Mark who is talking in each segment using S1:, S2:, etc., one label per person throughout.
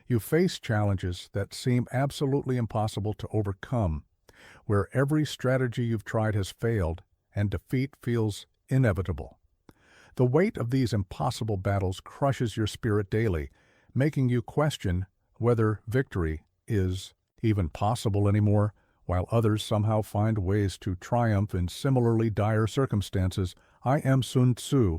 S1: You face challenges that seem absolutely impossible to overcome, where every strategy you've tried has failed and defeat feels inevitable. The weight of these impossible battles crushes your spirit daily, making you question whether victory is even possible anymore, while others somehow find ways to triumph in similarly dire circumstances. I am Sun Tzu,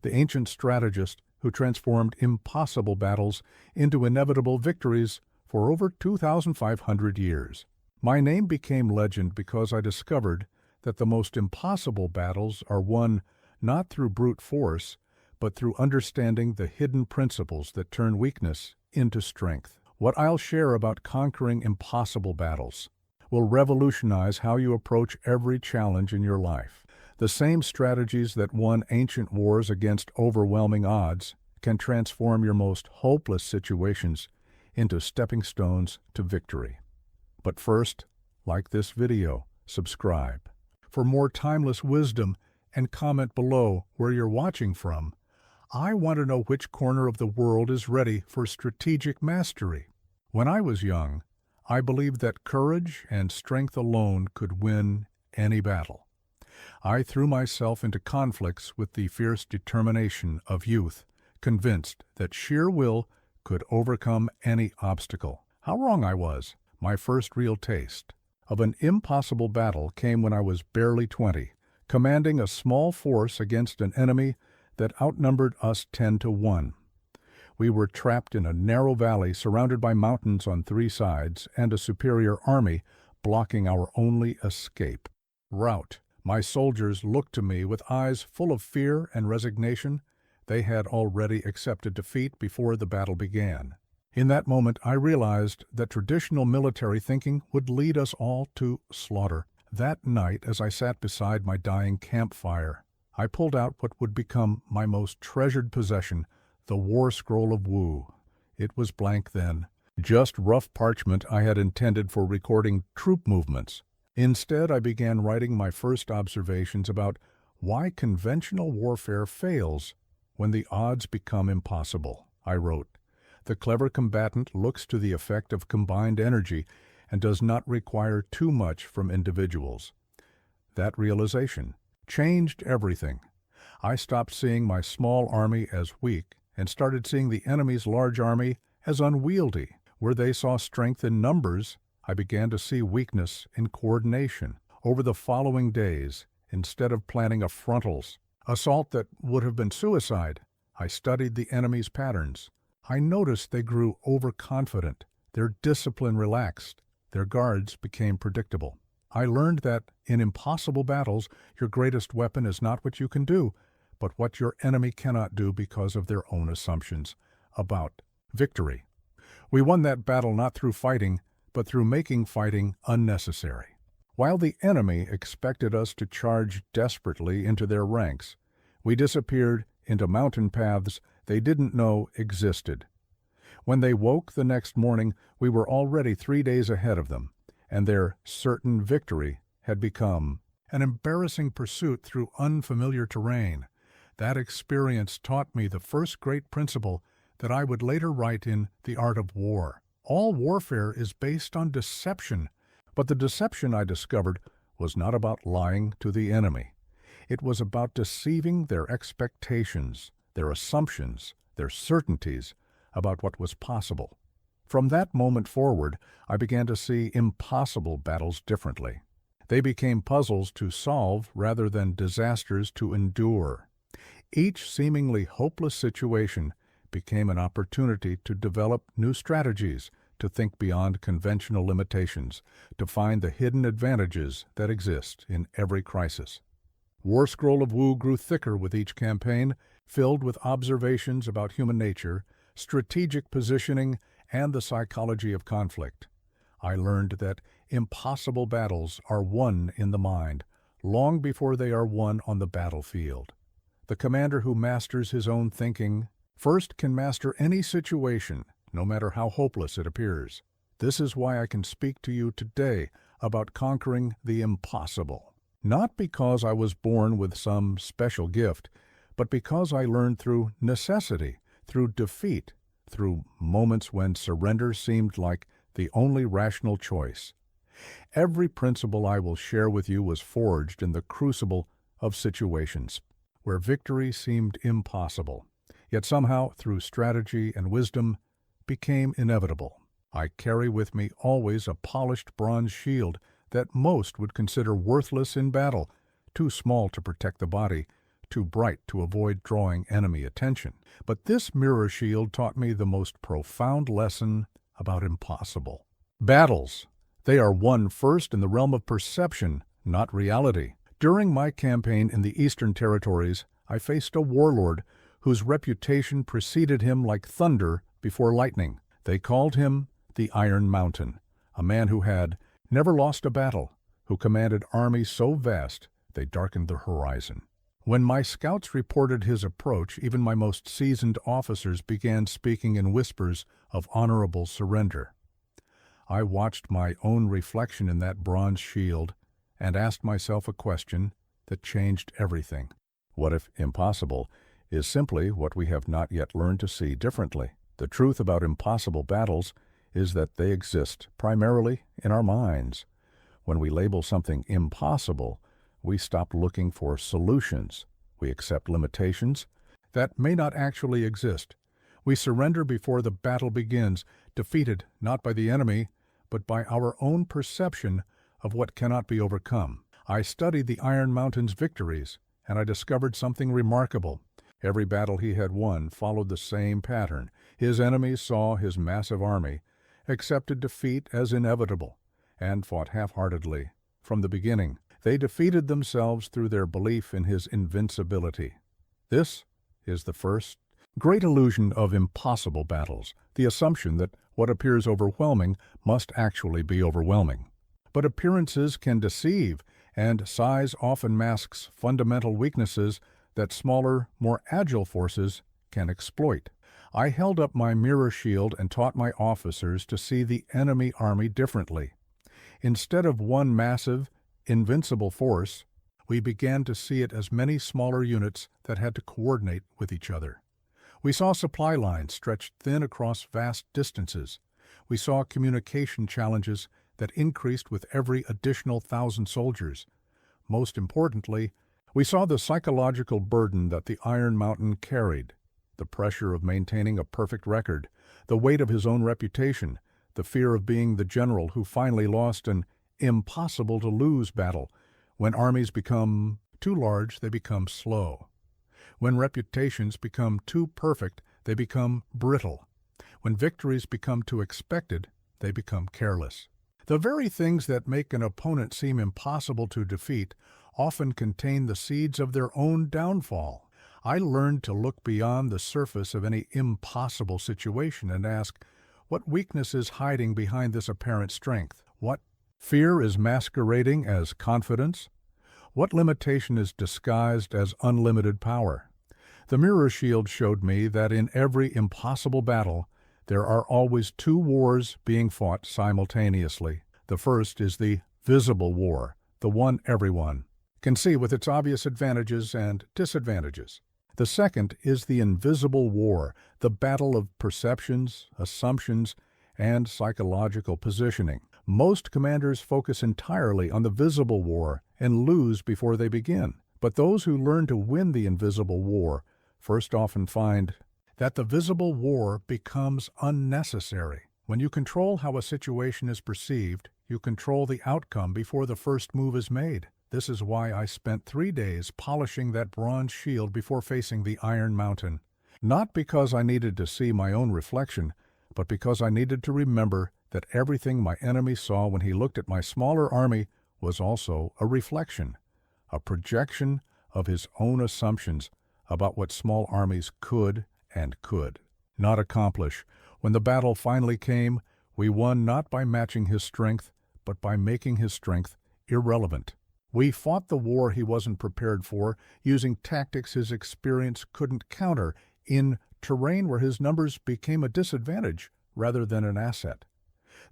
S1: the ancient strategist who transformed impossible battles into inevitable victories for over 2,500 years. My name became legend because I discovered that the most impossible battles are won not through brute force, but through understanding the hidden principles that turn weakness into strength. What I'll share about conquering impossible battles will revolutionize how you approach every challenge in your life. The same strategies that won ancient wars against overwhelming odds can transform your most hopeless situations into stepping stones to victory. But first, like this video, subscribe. For more timeless wisdom, and comment below where you're watching from. I want to know which corner of the world is ready for strategic mastery. When I was young, I believed that courage and strength alone could win any battle. I threw myself into conflicts with the fierce determination of youth, convinced that sheer will could overcome any obstacle. How wrong I was! My first real taste of an impossible battle came when I was barely 20, commanding a small force against an enemy that outnumbered us 10-1. We were trapped in a narrow valley surrounded by mountains on 3 sides and a superior army blocking our only escape route. My soldiers looked to me with eyes full of fear and resignation. They had already accepted defeat before the battle began. In that moment, I realized that traditional military thinking would lead us all to slaughter. That night, as I sat beside my dying campfire, I pulled out what would become my most treasured possession, the War Scroll of Wu. It was blank then, just rough parchment I had intended for recording troop movements. Instead, I began writing my first observations about why conventional warfare fails when the odds become impossible. I wrote, "The clever combatant looks to the effect of combined energy and does not require too much from individuals." That realization changed everything. I stopped seeing my small army as weak and started seeing the enemy's large army as unwieldy. Where they saw strength in numbers, I began to see weakness in coordination. Over the following days, instead of planning a frontal assault that would have been suicide, I studied the enemy's patterns. I noticed they grew overconfident, their discipline relaxed, their guards became predictable. I learned that in impossible battles, your greatest weapon is not what you can do, but what your enemy cannot do because of their own assumptions about victory. We won that battle not through fighting, but through making fighting unnecessary. While the enemy expected us to charge desperately into their ranks, we disappeared into mountain paths they didn't know existed. When they woke the next morning, we were already 3 days ahead of them, and their certain victory had become an embarrassing pursuit through unfamiliar terrain. That experience taught me the first great principle that I would later write in The Art of War. All warfare is based on deception, but the deception I discovered was not about lying to the enemy. It was about deceiving their expectations, their assumptions, their certainties about what was possible. From that moment forward, I began to see impossible battles differently. They became puzzles to solve rather than disasters to endure. Each seemingly hopeless situation became an opportunity to develop new strategies, to think beyond conventional limitations, to find the hidden advantages that exist in every crisis. War Scroll of Wu grew thicker with each campaign, filled with observations about human nature, strategic positioning, and the psychology of conflict. I learned that impossible battles are won in the mind, long before they are won on the battlefield. The commander who masters his own thinking first can master any situation, no matter how hopeless it appears. This is why I can speak to you today about conquering the impossible. Not because I was born with some special gift, but because I learned through necessity, through defeat, through moments when surrender seemed like the only rational choice. Every principle I will share with you was forged in the crucible of situations where victory seemed impossible, yet somehow, through strategy and wisdom, became inevitable. I carry with me always a polished bronze shield that most would consider worthless in battle, too small to protect the body, too bright to avoid drawing enemy attention. But this mirror shield taught me the most profound lesson about impossible. Battles. They are won first in the realm of perception, not reality. During my campaign in the Eastern Territories, I faced a warlord whose reputation preceded him like thunder before lightning. They called him the Iron Mountain, a man who had never lost a battle, who commanded armies so vast they darkened the horizon. When my scouts reported his approach, even my most seasoned officers began speaking in whispers of honorable surrender. I watched my own reflection in that bronze shield and asked myself a question that changed everything. What if impossible is simply what we have not yet learned to see differently? The truth about impossible battles is that they exist primarily in our minds. When we label something impossible, we stop looking for solutions. We accept limitations that may not actually exist. We surrender before the battle begins, defeated not by the enemy, but by our own perception of what cannot be overcome. I studied the Iron Mountain's victories, and I discovered something remarkable. Every battle he had won followed the same pattern. His enemies saw his massive army, accepted defeat as inevitable, and fought half-heartedly from the beginning. They defeated themselves through their belief in his invincibility. This is the first great illusion of impossible battles, the assumption that what appears overwhelming must actually be overwhelming. But appearances can deceive, and size often masks fundamental weaknesses that smaller, more agile forces can exploit. I held up my mirror shield and taught my officers to see the enemy army differently. Instead of one massive, invincible force, we began to see it as many smaller units that had to coordinate with each other. We saw supply lines stretched thin across vast distances. We saw communication challenges that increased with every additional 1,000 soldiers. Most importantly, we saw the psychological burden that the Iron Mountain carried, the pressure of maintaining a perfect record, the weight of his own reputation, the fear of being the general who finally lost an impossible-to-lose battle. When armies become too large, they become slow. When reputations become too perfect, they become brittle. When victories become too expected, they become careless. The very things that make an opponent seem impossible to defeat often contain the seeds of their own downfall. I learned to look beyond the surface of any impossible situation and ask, what weakness is hiding behind this apparent strength? What fear is masquerading as confidence? What limitation is disguised as unlimited power? The mirror shield showed me that in every impossible battle, there are always two wars being fought simultaneously. The first is the visible war, the one everyone can see with its obvious advantages and disadvantages. The second is the invisible war, the battle of perceptions, assumptions, and psychological positioning. Most commanders focus entirely on the visible war and lose before they begin. But those who learn to win the invisible war first often find that the visible war becomes unnecessary. When you control how a situation is perceived, you control the outcome before the first move is made. This is why I spent 3 days polishing that bronze shield before facing the Iron Mountain. Not because I needed to see my own reflection, but because I needed to remember that everything my enemy saw when he looked at my smaller army was also a reflection, a projection of his own assumptions about what small armies could and could not accomplish. When the battle finally came, we won not by matching his strength, but by making his strength irrelevant. We fought the war he wasn't prepared for, using tactics his experience couldn't counter, in terrain where his numbers became a disadvantage rather than an asset.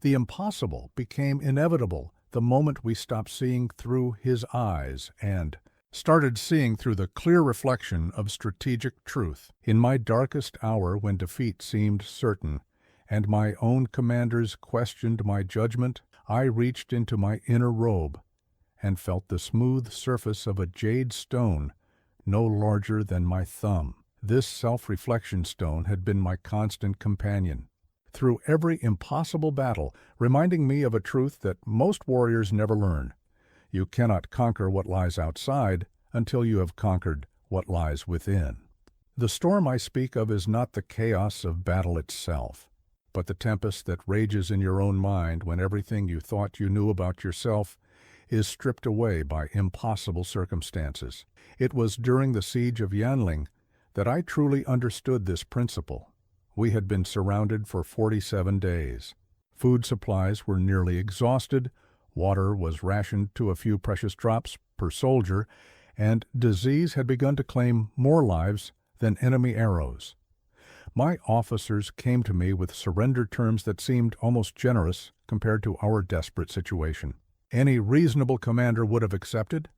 S1: The impossible became inevitable the moment we stopped seeing through his eyes and started seeing through the clear reflection of strategic truth. In my darkest hour, when defeat seemed certain, and my own commanders questioned my judgment, I reached into my inner robe and felt the smooth surface of a jade stone no larger than my thumb. This self-reflection stone had been my constant companion through every impossible battle, reminding me of a truth that most warriors never learn. You cannot conquer what lies outside until you have conquered what lies within. The storm I speak of is not the chaos of battle itself, but the tempest that rages in your own mind when everything you thought you knew about yourself is stripped away by impossible circumstances. It was during the siege of Yanling that I truly understood this principle. We had been surrounded for 47 days. Food supplies were nearly exhausted, water was rationed to a few precious drops per soldier, and disease had begun to claim more lives than enemy arrows. My officers came to me with surrender terms that seemed almost generous compared to our desperate situation. Any reasonable commander would have accepted,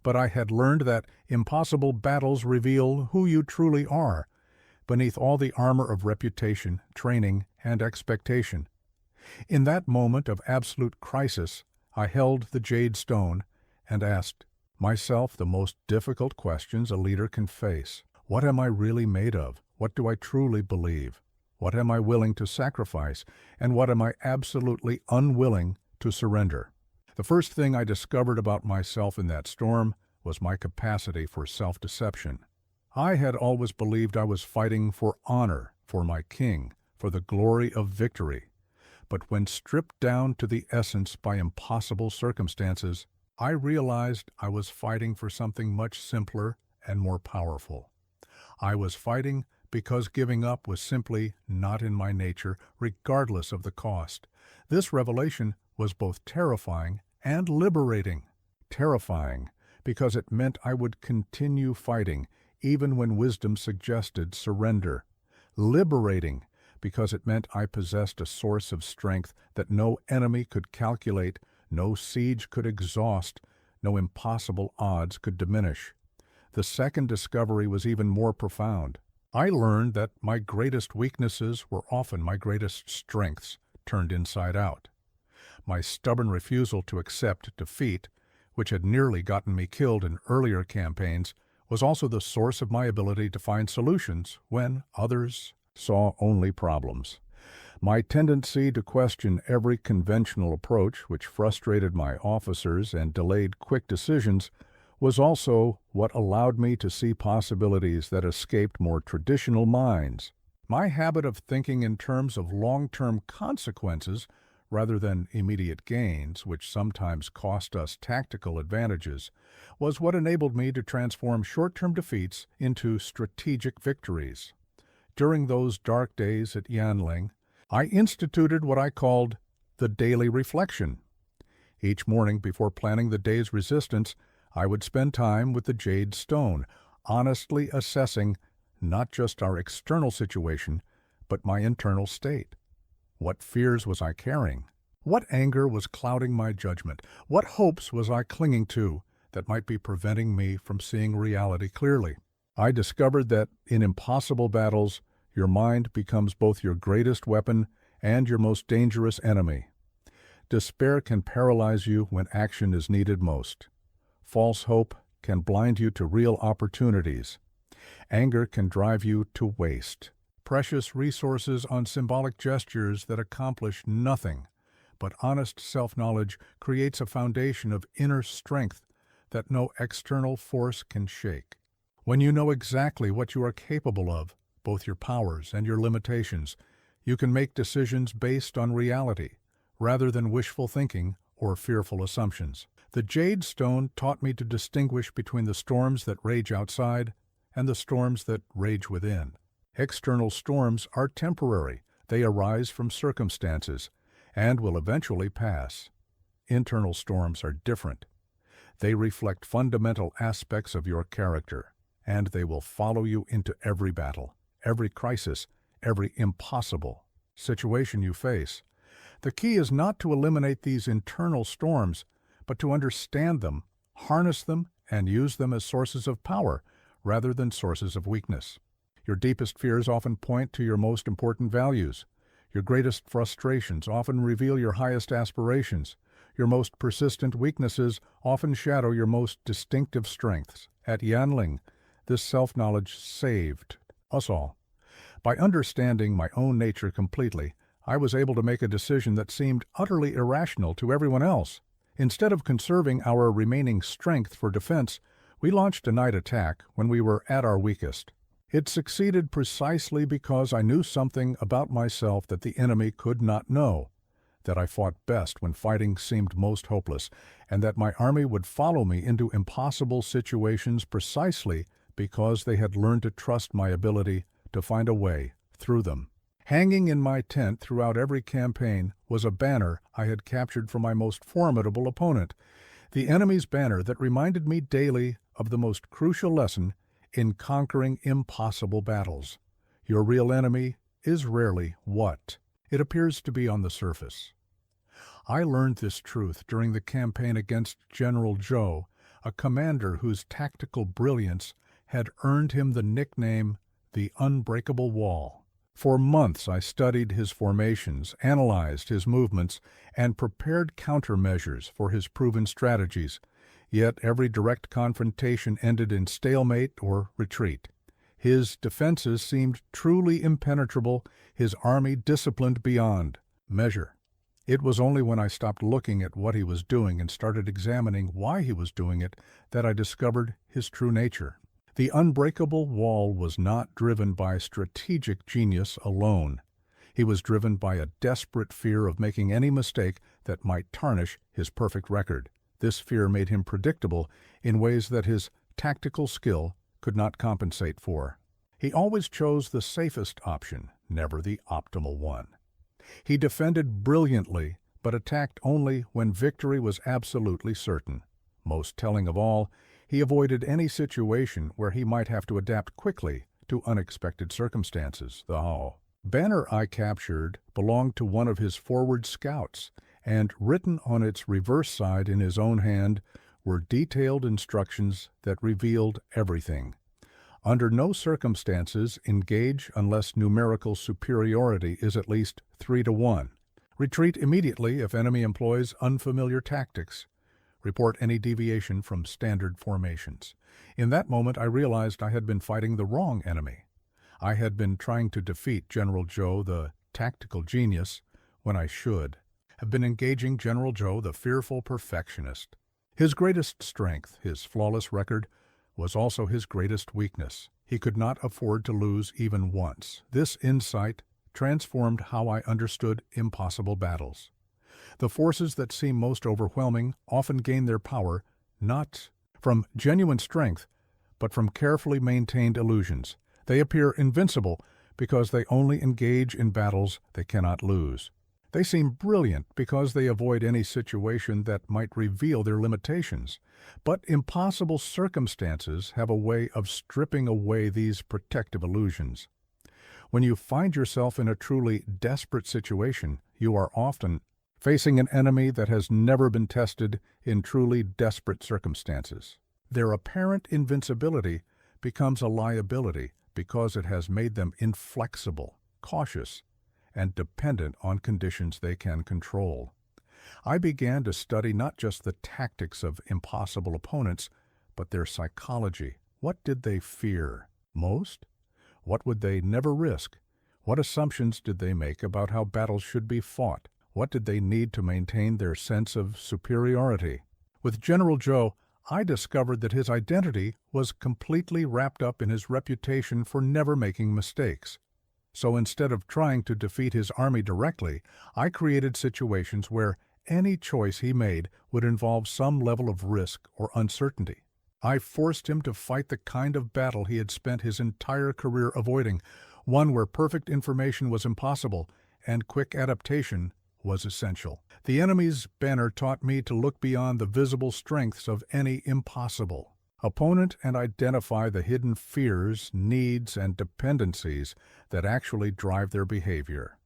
S1: but I had learned that impossible battles reveal who you truly are, beneath all the armor of reputation, training, and expectation. In that moment of absolute crisis, I held the jade stone and asked myself the most difficult questions a leader can face. What am I really made of? What do I truly believe? What am I willing to sacrifice? And what am I absolutely unwilling to surrender? The first thing I discovered about myself in that storm was my capacity for self-deception. I had always believed I was fighting for honor, for my king, for the glory of victory. But when stripped down to the essence by impossible circumstances, I realized I was fighting for something much simpler and more powerful. I was fighting because giving up was simply not in my nature, regardless of the cost. This revelation was both terrifying and liberating. Terrifying because it meant I would continue fighting, even when wisdom suggested surrender. Liberating because it meant I possessed a source of strength that no enemy could calculate, no siege could exhaust, no impossible odds could diminish. The second discovery was even more profound. I learned that my greatest weaknesses were often my greatest strengths, turned inside out. My stubborn refusal to accept defeat, which had nearly gotten me killed in earlier campaigns, was also the source of my ability to find solutions when others saw only problems. My tendency to question every conventional approach, which frustrated my officers and delayed quick decisions, was also what allowed me to see possibilities that escaped more traditional minds. My habit of thinking in terms of long-term consequences rather than immediate gains, which sometimes cost us tactical advantages, was what enabled me to transform short-term defeats into strategic victories. During those dark days at Yanling, I instituted what I called the daily reflection. Each morning before planning the day's resistance, I would spend time with the jade stone, honestly assessing not just our external situation, but my internal state. What fears was I carrying? What anger was clouding my judgment? What hopes was I clinging to that might be preventing me from seeing reality clearly? I discovered that in impossible battles, your mind becomes both your greatest weapon and your most dangerous enemy. Despair can paralyze you when action is needed most. False hope can blind you to real opportunities. Anger can drive you to waste precious resources on symbolic gestures that accomplish nothing, but honest self-knowledge creates a foundation of inner strength that no external force can shake. When you know exactly what you are capable of, both your powers and your limitations, you can make decisions based on reality, rather than wishful thinking or fearful assumptions. The jade stone taught me to distinguish between the storms that rage outside and the storms that rage within. External storms are temporary. They arise from circumstances and will eventually pass. Internal storms are different. They reflect fundamental aspects of your character, and they will follow you into every battle, every crisis, every impossible situation you face. The key is not to eliminate these internal storms, but to understand them, harness them, and use them as sources of power rather than sources of weakness. Your deepest fears often point to your most important values. Your greatest frustrations often reveal your highest aspirations. Your most persistent weaknesses often shadow your most distinctive strengths. At Yanling, this self-knowledge saved us all. By understanding my own nature completely, I was able to make a decision that seemed utterly irrational to everyone else. Instead of conserving our remaining strength for defense, we launched a night attack when we were at our weakest. It succeeded precisely because I knew something about myself that the enemy could not know, that I fought best when fighting seemed most hopeless, and that my army would follow me into impossible situations precisely because they had learned to trust my ability to find a way through them. Hanging in my tent throughout every campaign was a banner I had captured from my most formidable opponent, the enemy's banner that reminded me daily of the most crucial lesson in conquering impossible battles. Your real enemy is rarely what it appears to be on the surface. I learned this truth during the campaign against General Zhou, a commander whose tactical brilliance had earned him the nickname the Unbreakable Wall. For months I studied his formations, analyzed his movements, and prepared countermeasures for his proven strategies, yet every direct confrontation ended in stalemate or retreat. His defenses seemed truly impenetrable, his army disciplined beyond measure. It was only when I stopped looking at what he was doing and started examining why he was doing it that I discovered his true nature. The unbreakable wall was not driven by strategic genius alone. He was driven by a desperate fear of making any mistake that might tarnish his perfect record. This fear made him predictable in ways that his tactical skill could not compensate for. He always chose the safest option, never the optimal one. He defended brilliantly, but attacked only when victory was absolutely certain. Most telling of all, he avoided any situation where he might have to adapt quickly to unexpected circumstances. The banner I captured belonged to one of his forward scouts, and written on its reverse side in his own hand were detailed instructions that revealed everything. Under no circumstances engage unless numerical superiority is at least 3-1. Retreat immediately if enemy employs unfamiliar tactics. Report any deviation from standard formations. In that moment I realized I had been fighting the wrong enemy. I had been trying to defeat General Zhou, the tactical genius, when I should have been engaging General Zhou, the fearful perfectionist. His greatest strength, his flawless record, was also his greatest weakness. He could not afford to lose even once. This insight transformed how I understood impossible battles. The forces that seem most overwhelming often gain their power not from genuine strength, but from carefully maintained illusions. They appear invincible because they only engage in battles they cannot lose. They seem brilliant because they avoid any situation that might reveal their limitations. But impossible circumstances have a way of stripping away these protective illusions. When you find yourself in a truly desperate situation, you are often facing an enemy that has never been tested in truly desperate circumstances. Their apparent invincibility becomes a liability because it has made them inflexible, cautious, and dependent on conditions they can control. I began to study not just the tactics of impossible opponents, but their psychology. What did they fear most? What would they never risk? What assumptions did they make about how battles should be fought? What did they need to maintain their sense of superiority? With General Zhou, I discovered that his identity was completely wrapped up in his reputation for never making mistakes. So instead of trying to defeat his army directly, I created situations where any choice he made would involve some level of risk or uncertainty. I forced him to fight the kind of battle he had spent his entire career avoiding, one where perfect information was impossible and quick adaptation was essential. The enemy's banner taught me to look beyond the visible strengths of any impossible opponent and identify the hidden fears, needs, and dependencies that actually drive their behavior.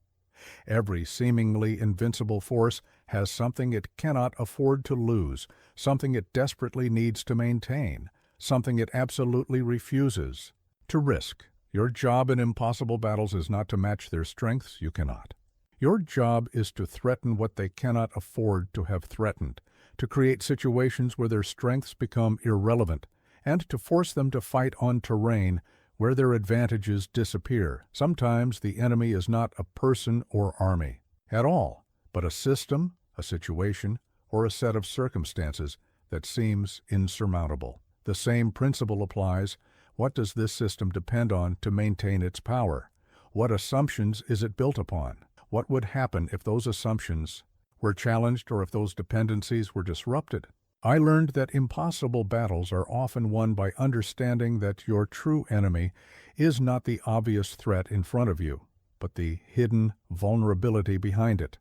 S1: Every seemingly invincible force has something it cannot afford to lose, something it desperately needs to maintain, something it absolutely refuses to risk. Your job in impossible battles is not to match their strengths, you cannot. Your job is to threaten what they cannot afford to have threatened, to create situations where their strengths become irrelevant, and to force them to fight on terrain where their advantages disappear. Sometimes the enemy is not a person or army at all, but a system, a situation, or a set of circumstances that seems insurmountable. The same principle applies. What does this system depend on to maintain its power? What assumptions is it built upon? What would happen if those assumptions were challenged or if those dependencies were disrupted? I learned that impossible battles are often won by understanding that your true enemy is not the obvious threat in front of you, but the hidden vulnerability behind it.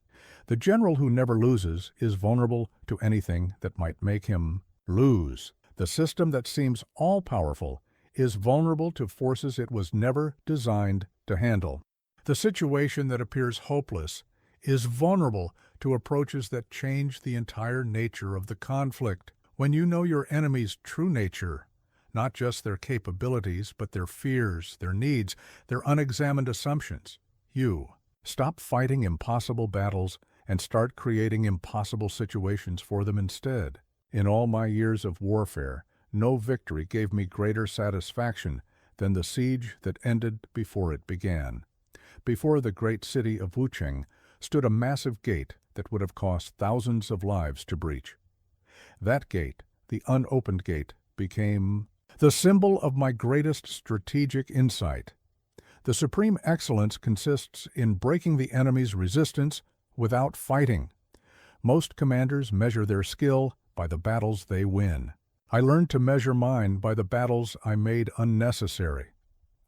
S1: The general who never loses is vulnerable to anything that might make him lose. The system that seems all-powerful is vulnerable to forces it was never designed to handle. The situation that appears hopeless is vulnerable to approaches that change the entire nature of the conflict. When you know your enemy's true nature, not just their capabilities, but their fears, their needs, their unexamined assumptions, you stop fighting impossible battles and start creating impossible situations for them instead. In all my years of warfare, no victory gave me greater satisfaction than the siege that ended before it began. Before the great city of Wucheng stood a massive gate that would have cost thousands of lives to breach. That gate, the unopened gate, became the symbol of my greatest strategic insight. The supreme excellence consists in breaking the enemy's resistance without fighting. Most commanders measure their skill by the battles they win. I learned to measure mine by the battles I made unnecessary.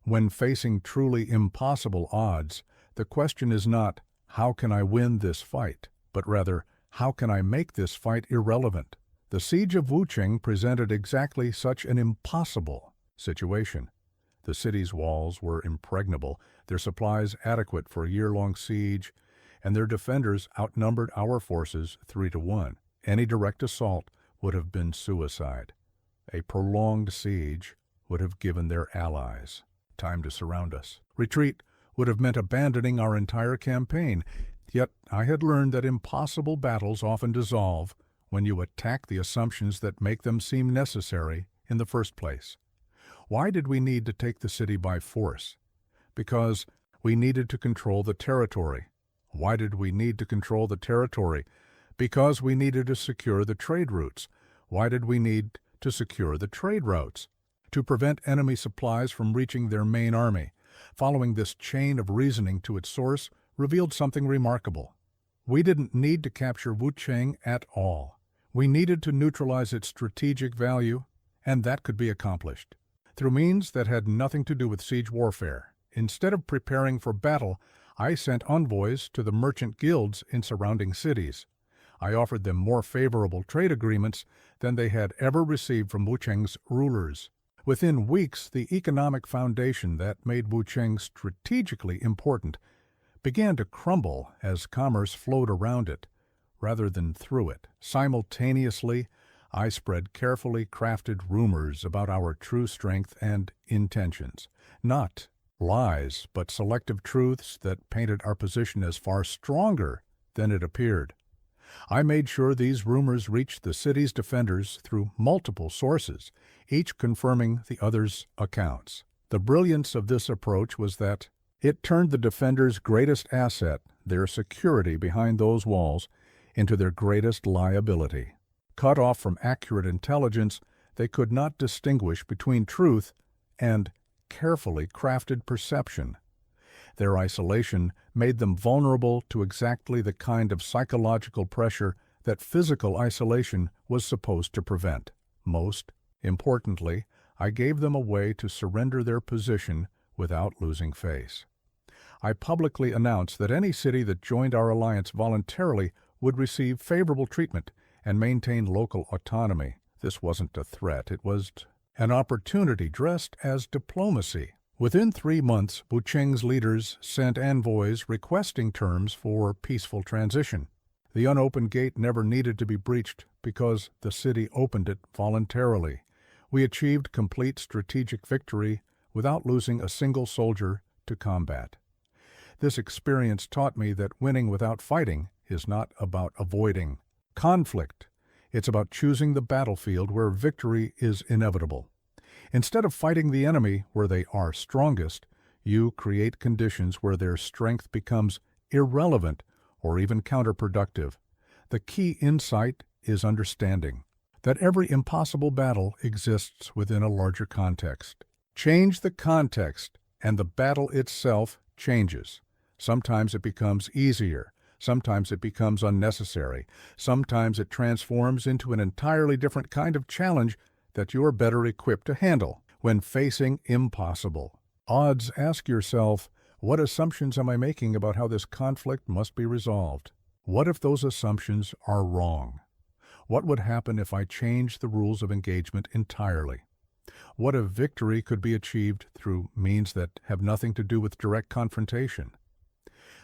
S1: When facing truly impossible odds, the question is not, how can I win this fight? But rather, how can I make this fight irrelevant? The siege of Wucheng presented exactly such an impossible situation. The city's walls were impregnable, their supplies adequate for a year-long siege, and their defenders outnumbered our forces 3-1. Any direct assault would have been suicide. A prolonged siege would have given their allies time to surround us. Retreat would have meant abandoning our entire campaign, yet I had learned that impossible battles often dissolve when you attack the assumptions that make them seem necessary in the first place. Why did we need to take the city by force? Because we needed to control the territory. Why did we need to control the territory? Because we needed to secure the trade routes. Why did we need to secure the trade routes? To prevent enemy supplies from reaching their main army. Following this chain of reasoning to its source revealed something remarkable. We didn't need to capture Wucheng at all. We needed to neutralize its strategic value, and that could be accomplished through means that had nothing to do with siege warfare. Instead of preparing for battle, I sent envoys to the merchant guilds in surrounding cities. I offered them more favorable trade agreements than they had ever received from Wucheng's rulers. Within weeks, the economic foundation that made Wucheng strategically important began to crumble as commerce flowed around it, rather than through it. Simultaneously, I spread carefully crafted rumors about our true strength and intentions. Not lies, but selective truths that painted our position as far stronger than it appeared. I made sure these rumors reached the city's defenders through multiple sources, each confirming the other's accounts. The brilliance of this approach was that it turned the defenders' greatest asset, their security behind those walls, into their greatest liability. Cut off from accurate intelligence, they could not distinguish between truth and carefully crafted perception. Their isolation made them vulnerable to exactly the kind of psychological pressure that physical isolation was supposed to prevent. Most importantly, I gave them a way to surrender their position without losing face. I publicly announced that any city that joined our alliance voluntarily would receive favorable treatment and maintain local autonomy. This wasn't a threat, it was an opportunity dressed as diplomacy. Within 3 months, Buqing's leaders sent envoys requesting terms for peaceful transition. The unopened gate never needed to be breached because the city opened it voluntarily. We achieved complete strategic victory without losing a single soldier to combat. This experience taught me that winning without fighting is not about avoiding conflict. It's about choosing the battlefield where victory is inevitable. Instead of fighting the enemy where they are strongest, you create conditions where their strength becomes irrelevant or even counterproductive. The key insight is understanding that every impossible battle exists within a larger context. Change the context, and the battle itself changes. Sometimes it becomes easier. Sometimes it becomes unnecessary. Sometimes it transforms into an entirely different kind of challenge that you are better equipped to handle. When facing impossible odds, ask yourself, what assumptions am I making about how this conflict must be resolved? What if those assumptions are wrong? What would happen if I changed the rules of engagement entirely? What if victory could be achieved through means that have nothing to do with direct confrontation?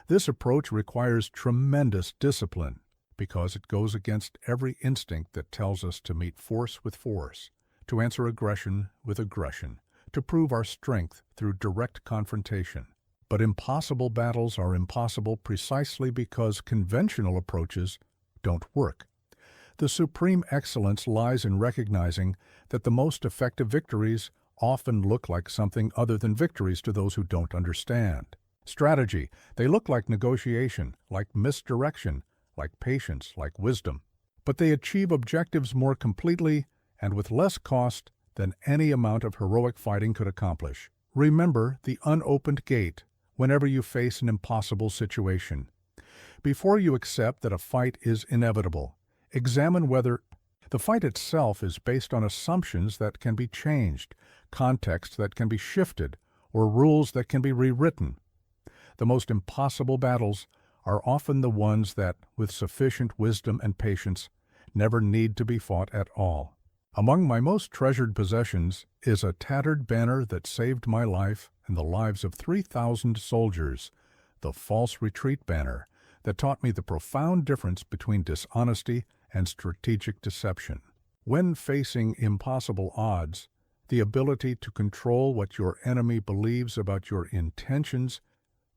S1: This approach requires tremendous discipline because it goes against every instinct that tells us to meet force with force, to answer aggression with aggression, to prove our strength through direct confrontation. But impossible battles are impossible precisely because conventional approaches don't work. The supreme excellence lies in recognizing that the most effective victories often look like something other than victories to those who don't understand. Strategy, they look like negotiation, like misdirection, like patience, like wisdom. But they achieve objectives more completely and with less cost than any amount of heroic fighting could accomplish. Remember the unopened gate whenever you face an impossible situation. Before you accept that a fight is inevitable, examine whether the fight itself is based on assumptions that can be changed, context that can be shifted, or rules that can be rewritten. The most impossible battles are often the ones that, with sufficient wisdom and patience, never need to be fought at all. Among my most treasured possessions is a tattered banner that saved my life and the lives of 3,000 soldiers, the false retreat banner that taught me the profound difference between dishonesty and strategic deception. When facing impossible odds, the ability to control what your enemy believes about your intentions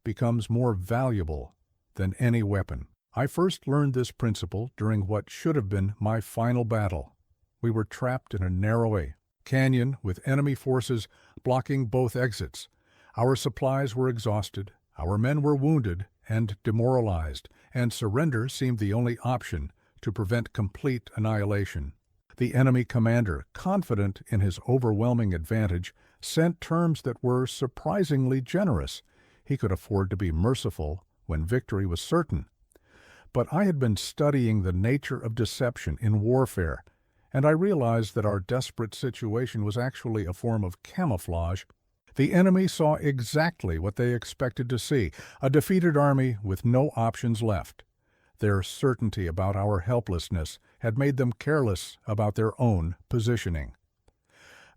S1: becomes more valuable than any weapon. I first learned this principle during what should have been my final battle. We were trapped in a narrow canyon with enemy forces blocking both exits. Our supplies were exhausted, our men were wounded and demoralized, and surrender seemed the only option to prevent complete annihilation. The enemy commander, confident in his overwhelming advantage, sent terms that were surprisingly generous. He could afford to be merciful when victory was certain. But I had been studying the nature of deception in warfare, and I realized that our desperate situation was actually a form of camouflage. The enemy saw exactly what they expected to see, a defeated army with no options left. Their certainty about our helplessness had made them careless about their own positioning.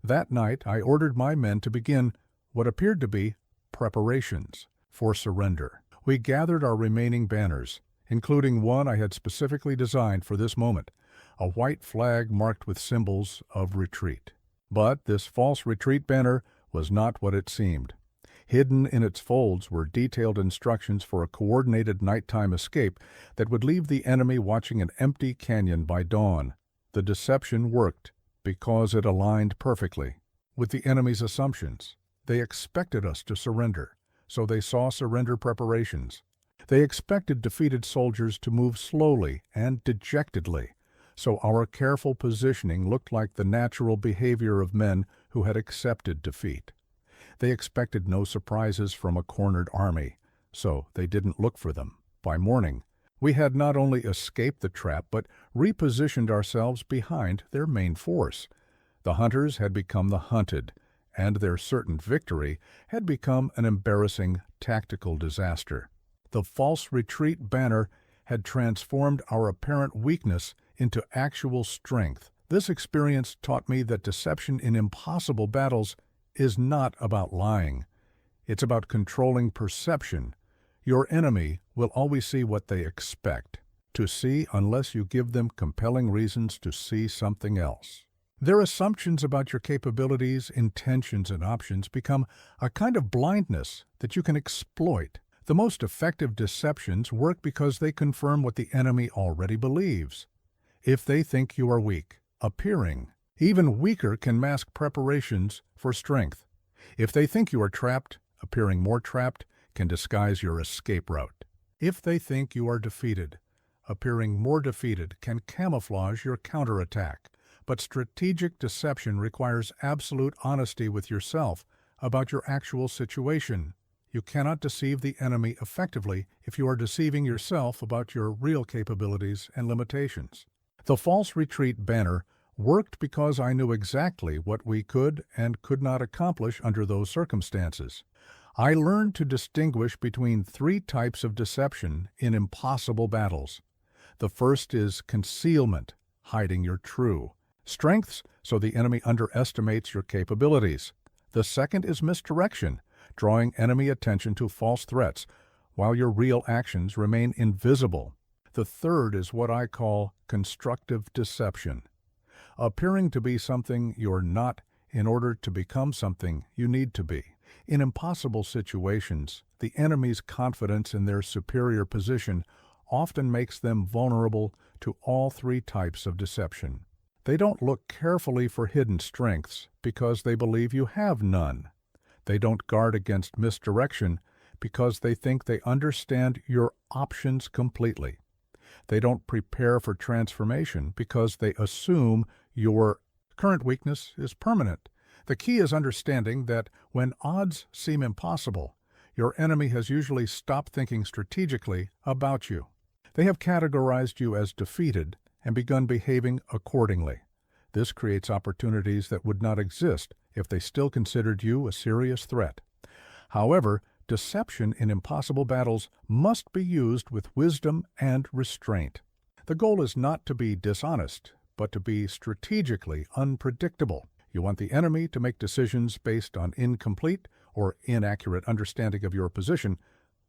S1: That night, I ordered my men to begin what appeared to be preparations for surrender. We gathered our remaining banners, including one I had specifically designed for this moment, a white flag marked with symbols of retreat. But this false retreat banner was not what it seemed. Hidden in its folds were detailed instructions for a coordinated nighttime escape that would leave the enemy watching an empty canyon by dawn. The deception worked because it aligned perfectly with the enemy's assumptions. They expected us to surrender, so they saw surrender preparations. They expected defeated soldiers to move slowly and dejectedly, so our careful positioning looked like the natural behavior of men who had accepted defeat. They expected no surprises from a cornered army, so they didn't look for them. By morning, we had not only escaped the trap, but repositioned ourselves behind their main force. The hunters had become the hunted, and their certain victory had become an embarrassing tactical disaster. The false retreat banner had transformed our apparent weakness into actual strength. This experience taught me that deception in impossible battles is not about lying. It's about controlling perception. Your enemy will always see what they expect to see unless you give them compelling reasons to see something else. Their assumptions about your capabilities, intentions, and options become a kind of blindness that you can exploit. The most effective deceptions work because they confirm what the enemy already believes. If they think you are weak, appearing even weaker can mask preparations for strength. If they think you are trapped, appearing more trapped can disguise your escape route. If they think you are defeated, appearing more defeated can camouflage your counterattack. But strategic deception requires absolute honesty with yourself about your actual situation. You cannot deceive the enemy effectively if you are deceiving yourself about your real capabilities and limitations. The false retreat banner worked because I knew exactly what we could and could not accomplish under those circumstances. I learned to distinguish between three types of deception in impossible battles. The first is concealment, hiding your true strengths so the enemy underestimates your capabilities. The second is misdirection, drawing enemy attention to false threats while your real actions remain invisible. The third is what I call constructive deception, appearing to be something you're not in order to become something you need to be. In impossible situations, the enemy's confidence in their superior position often makes them vulnerable to all three types of deception. They don't look carefully for hidden strengths because they believe you have none. They don't guard against misdirection because they think they understand your options completely. They don't prepare for transformation because they assume your current weakness is permanent. The key is understanding that when odds seem impossible, your enemy has usually stopped thinking strategically about you. They have categorized you as defeated and begun behaving accordingly. This creates opportunities that would not exist if they still considered you a serious threat. However, deception in impossible battles must be used with wisdom and restraint. The goal is not to be dishonest, but to be strategically unpredictable. You want the enemy to make decisions based on incomplete or inaccurate understanding of your position,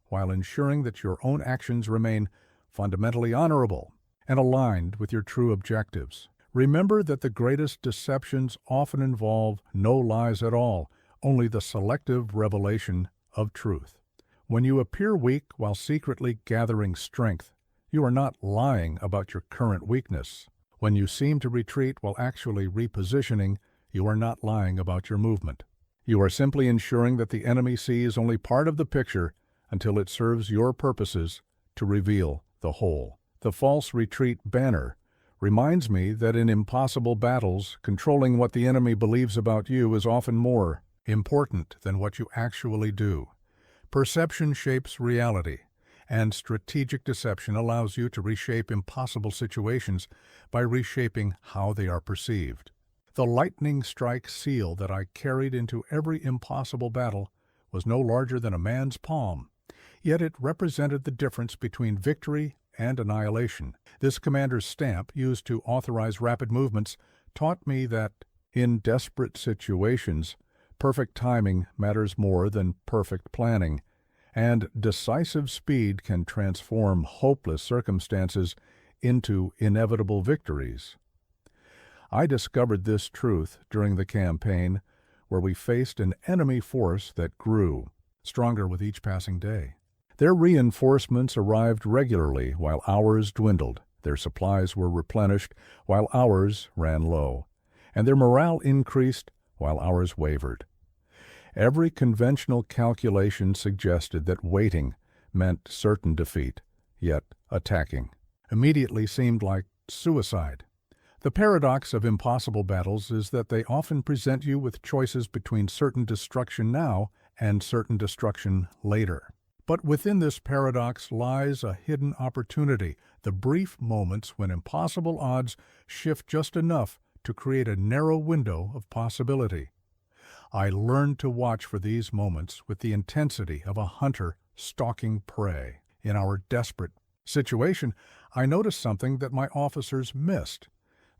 S1: while ensuring that your own actions remain fundamentally honorable and aligned with your true objectives. Remember that the greatest deceptions often involve no lies at all, only the selective revelation of truth. When you appear weak while secretly gathering strength, you are not lying about your current weakness. When you seem to retreat while actually repositioning, you are not lying about your movement. You are simply ensuring that the enemy sees only part of the picture until it serves your purposes to reveal the whole. The false retreat banner reminds me that in impossible battles, controlling what the enemy believes about you is often more important than what you actually do. Perception shapes reality, and strategic deception allows you to reshape impossible situations by reshaping how they are perceived. The lightning strike seal that I carried into every impossible battle was no larger than a man's palm, yet it represented the difference between victory and annihilation. This commander's stamp, used to authorize rapid movements, taught me that, in desperate situations, perfect timing matters more than perfect planning, and decisive speed can transform hopeless circumstances into inevitable victories. I discovered this truth during the campaign, where we faced an enemy force that grew stronger with each passing day. Their reinforcements arrived regularly while ours dwindled. Their supplies were replenished while ours ran low, and their morale increased while ours wavered. Every conventional calculation suggested that waiting meant certain defeat, yet attacking immediately seemed like suicide. The paradox of impossible battles is that they often present you with choices between certain destruction now and certain destruction later. But within this paradox lies a hidden opportunity, the brief moments when impossible odds shift just enough to create a narrow window of possibility. I learned to watch for these moments with the intensity of a hunter stalking prey. In our desperate situation, I noticed something that my officers missed.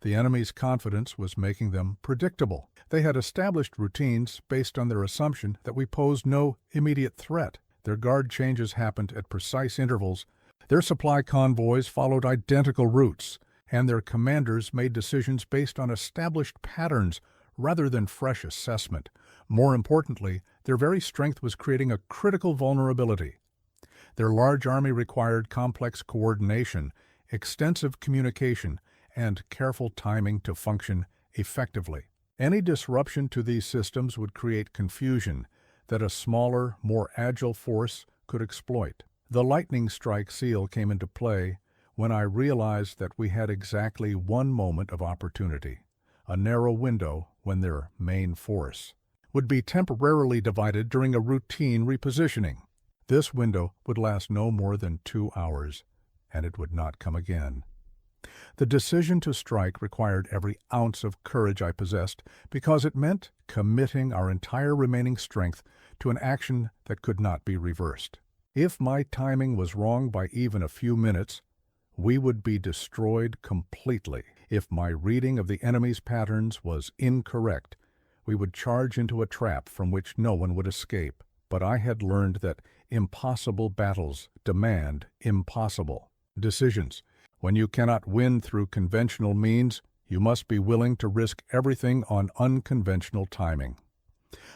S1: The enemy's confidence was making them predictable. They had established routines based on their assumption that we posed no immediate threat. Their guard changes happened at precise intervals. Their supply convoys followed identical routes, and their commanders made decisions based on established patterns rather than fresh assessment. More importantly, their very strength was creating a critical vulnerability. Their large army required complex coordination, extensive communication, and careful timing to function effectively. Any disruption to these systems would create confusion that a smaller, more agile force could exploit. The lightning strike seal came into play when I realized that we had exactly one moment of opportunity, a narrow window when their main force would be temporarily divided during a routine repositioning. This window would last no more than 2 hours, and it would not come again. The decision to strike required every ounce of courage I possessed because it meant committing our entire remaining strength to an action that could not be reversed. If my timing was wrong by even a few minutes, we would be destroyed completely. If my reading of the enemy's patterns was incorrect, we would charge into a trap from which no one would escape. But I had learned that impossible battles demand impossible decisions. When you cannot win through conventional means, you must be willing to risk everything on unconventional timing.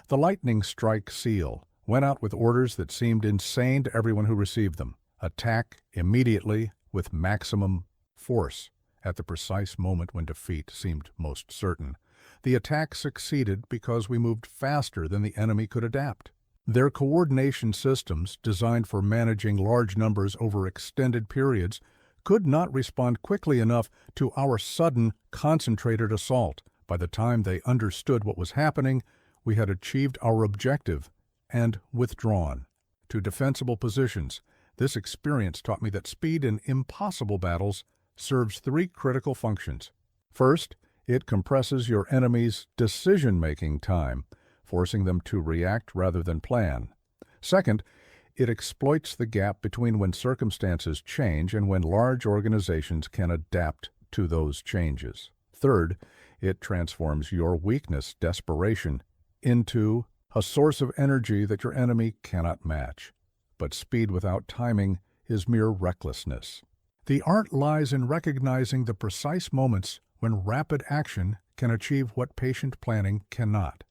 S1: The lightning strike seal went out with orders that seemed insane to everyone who received them. Attack immediately with maximum force at the precise moment when defeat seemed most certain. The attack succeeded because we moved faster than the enemy could adapt. Their coordination systems, designed for managing large numbers over extended periods, could not respond quickly enough to our sudden, concentrated assault. By the time they understood what was happening, we had achieved our objective and withdrawn to defensible positions. This experience taught me that speed in impossible battles serves 3 critical functions. First, it compresses your enemy's decision-making time, forcing them to react rather than plan. Second, it exploits the gap between when circumstances change and when large organizations can adapt to those changes. Third, it transforms your weakness, desperation, into a source of energy that your enemy cannot match. But speed without timing is mere recklessness. The art lies in recognizing the precise moments when rapid action can achieve what patient planning cannot.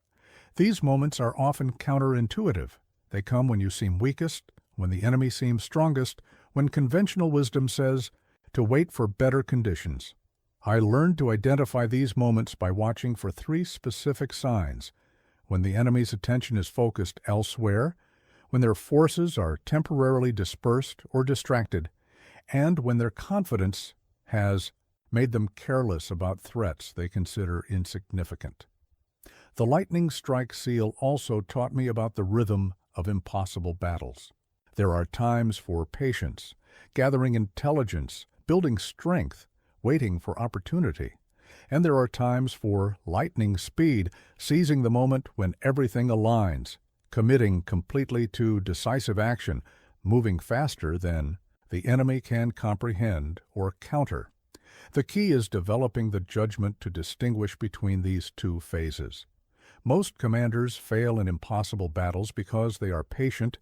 S1: These moments are often counterintuitive. They come when you seem weakest, when the enemy seems strongest, when conventional wisdom says to wait for better conditions. I learned to identify these moments by watching for 3 specific signs: when the enemy's attention is focused elsewhere, when their forces are temporarily dispersed or distracted, and when their confidence has made them careless about threats they consider insignificant. The lightning strike seal also taught me about the rhythm of impossible battles. There are times for patience, gathering intelligence, building strength, waiting for opportunity. And there are times for lightning speed, seizing the moment when everything aligns, committing completely to decisive action, moving faster than the enemy can comprehend or counter. The key is developing the judgment to distinguish between these 2 phases. Most commanders fail in impossible battles because they are patient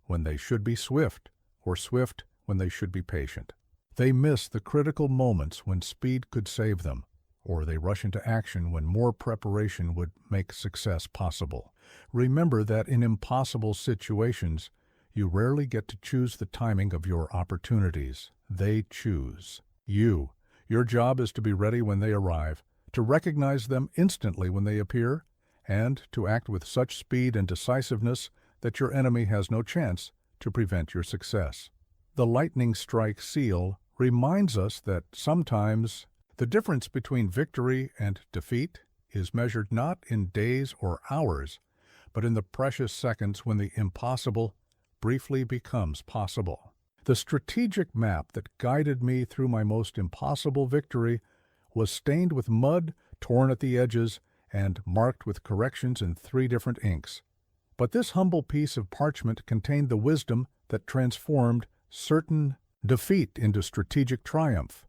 S1: when they should be swift, or swift when they should be patient. They miss the critical moments when speed could save them, or they rush into action when more preparation would make success possible. Remember that in impossible situations, you rarely get to choose the timing of your opportunities. They choose you. Your job is to be ready when they arrive, to recognize them instantly when they appear, and to act with such speed and decisiveness that your enemy has no chance to prevent your success. The lightning strike seal reminds us that sometimes the difference between victory and defeat is measured not in days or hours, but in the precious seconds when the impossible briefly becomes possible. The strategic map that guided me through my most impossible victory was stained with mud, torn at the edges, and marked with corrections in 3 different inks. But this humble piece of parchment contained the wisdom that transformed certain defeat into strategic triumph.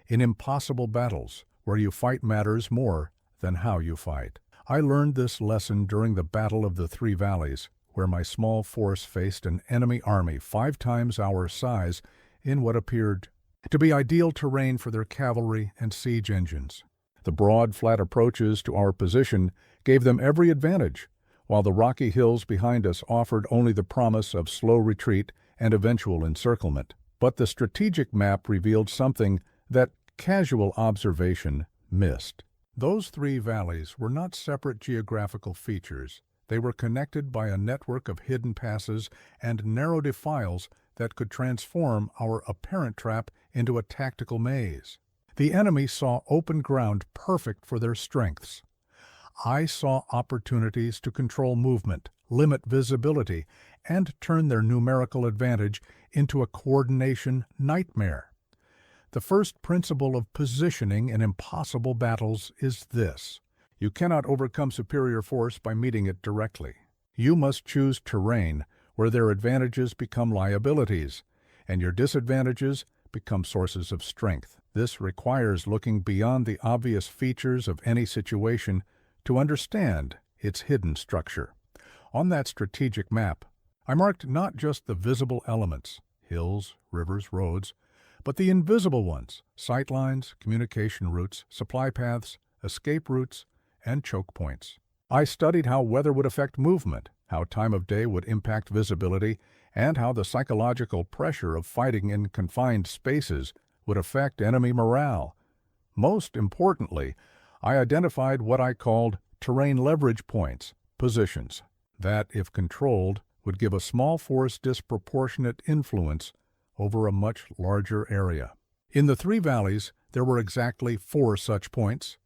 S1: In impossible battles, where you fight matters more than how you fight. I learned this lesson during the Battle of the Three Valleys, where my small force faced an enemy army 5 times our size in what appeared to be ideal terrain for their cavalry and siege engines. The broad, flat approaches to our position gave them every advantage, while the rocky hills behind us offered only the promise of slow retreat and eventual encirclement. But the strategic map revealed something that casual observation missed. Those 3 valleys were not separate geographical features. They were connected by a network of hidden passes and narrow defiles that could transform our apparent trap into a tactical maze. The enemy saw open ground perfect for their strengths. I saw opportunities to control movement, limit visibility, and turn their numerical advantage into a coordination nightmare. The first principle of positioning in impossible battles is this: you cannot overcome superior force by meeting it directly. You must choose terrain where their advantages become liabilities, and your disadvantages become sources of strength. This requires looking beyond the obvious features of any situation to understand its hidden structure. On that strategic map, I marked not just the visible elements, hills, rivers, roads, but the invisible ones, sight lines, communication routes, supply paths, escape routes, and choke points. I studied how weather would affect movement, how time of day would impact visibility, and how the psychological pressure of fighting in confined spaces would affect enemy morale. Most importantly, I identified what I called terrain leverage points, positions, that, if controlled, would give a small force disproportionate influence over a much larger area. In the 3 valleys, there were exactly 4 such points,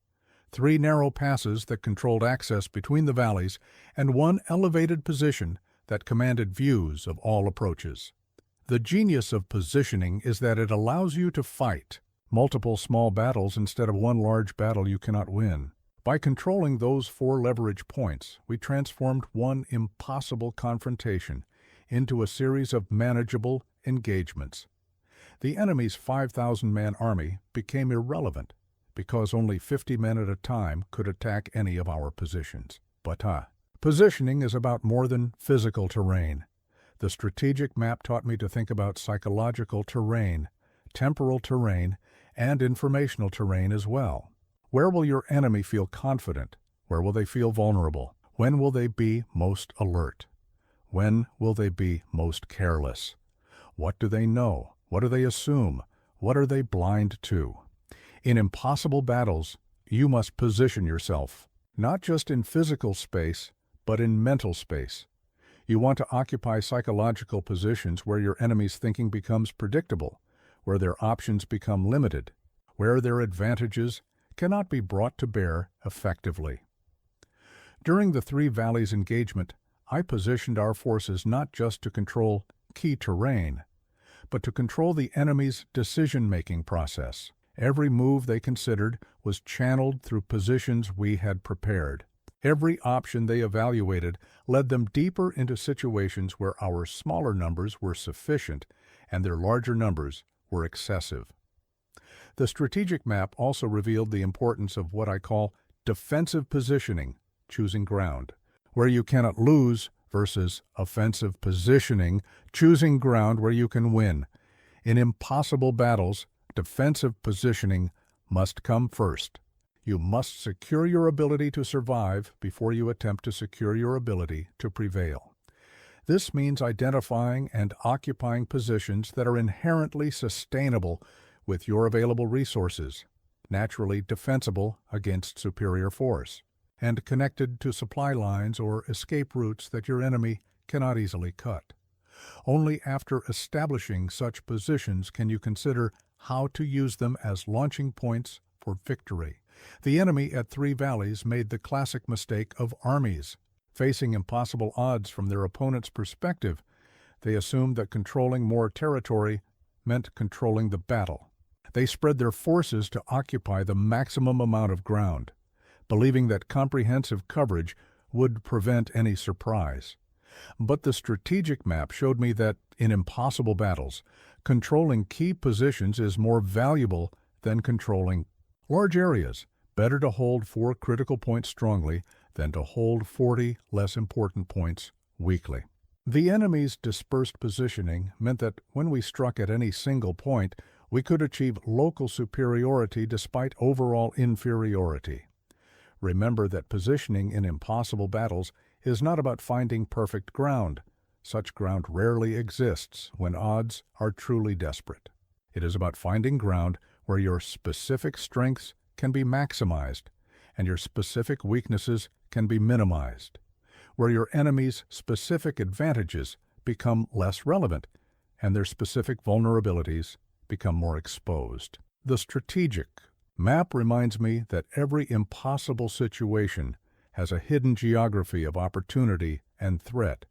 S1: 3 narrow passes that controlled access between the valleys, and 1 elevated position that commanded views of all approaches. The genius of positioning is that it allows you to fight multiple small battles instead of one large battle you cannot win. By controlling those 4 leverage points, we transformed one impossible confrontation into a series of manageable engagements. The enemy's 5,000-man army became irrelevant because only 50 men at a time could attack any of our positions. But positioning is about more than physical terrain. The strategic map taught me to think about psychological terrain, temporal terrain, and informational terrain as well. Where will your enemy feel confident? Where will they feel vulnerable? When will they be most alert? When will they be most careless? What do they know? What do they assume? What are they blind to? In impossible battles, you must position yourself, not just in physical space, but in mental space. You want to occupy psychological positions where your enemy's thinking becomes predictable, where their options become limited, where their advantages cannot be brought to bear effectively. During the Three Valleys engagement, I positioned our forces not just to control key terrain, but to control the enemy's decision-making process. Every move they considered was channeled through positions we had prepared. Every option they evaluated led them deeper into situations where our smaller numbers were sufficient and their larger numbers were excessive. The strategic map also revealed the importance of what I call defensive positioning, choosing ground, where you cannot lose, versus offensive positioning, choosing ground where you can win. In impossible battles, defensive positioning must come first. You must secure your ability to survive before you attempt to secure your ability to prevail. This means identifying and occupying positions that are inherently sustainable with your available resources, naturally defensible against superior force, and connected to supply lines or escape routes that your enemy cannot easily cut. Only after establishing such positions can you consider how to use them as launching points for victory. The enemy at Three Valleys made the classic mistake of armies. Facing impossible odds from their opponent's perspective, they assumed that controlling more territory meant controlling the battle. They spread their forces to occupy the maximum amount of ground, believing that comprehensive coverage would prevent any surprise. But the strategic map showed me that, in impossible battles, controlling key positions is more valuable than controlling Large areas. Better to hold 4 critical points strongly than to hold 40 less important points weakly. The enemy's dispersed positioning meant that when we struck at any single point, we could achieve local superiority despite overall inferiority. Remember that positioning in impossible battles is not about finding perfect ground. Such ground rarely exists when odds are truly desperate. It is about finding ground where your specific strengths can be maximized and your specific weaknesses can be minimized, where your enemy's specific advantages become less relevant and their specific vulnerabilities become more exposed. The strategic map reminds me that every impossible situation has a hidden geography of opportunity and threat.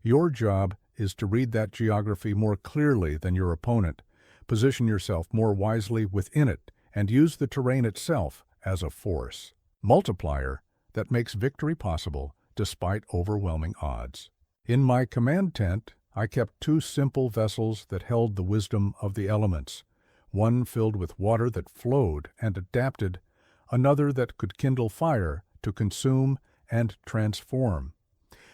S1: Your job is to read that geography more clearly than your opponent, position yourself more wisely within it, and use the terrain itself as a force multiplier that makes victory possible despite overwhelming odds. In my command tent, I kept 2 simple vessels that held the wisdom of the elements, one filled with water that flowed and adapted, another that could kindle fire to consume and transform.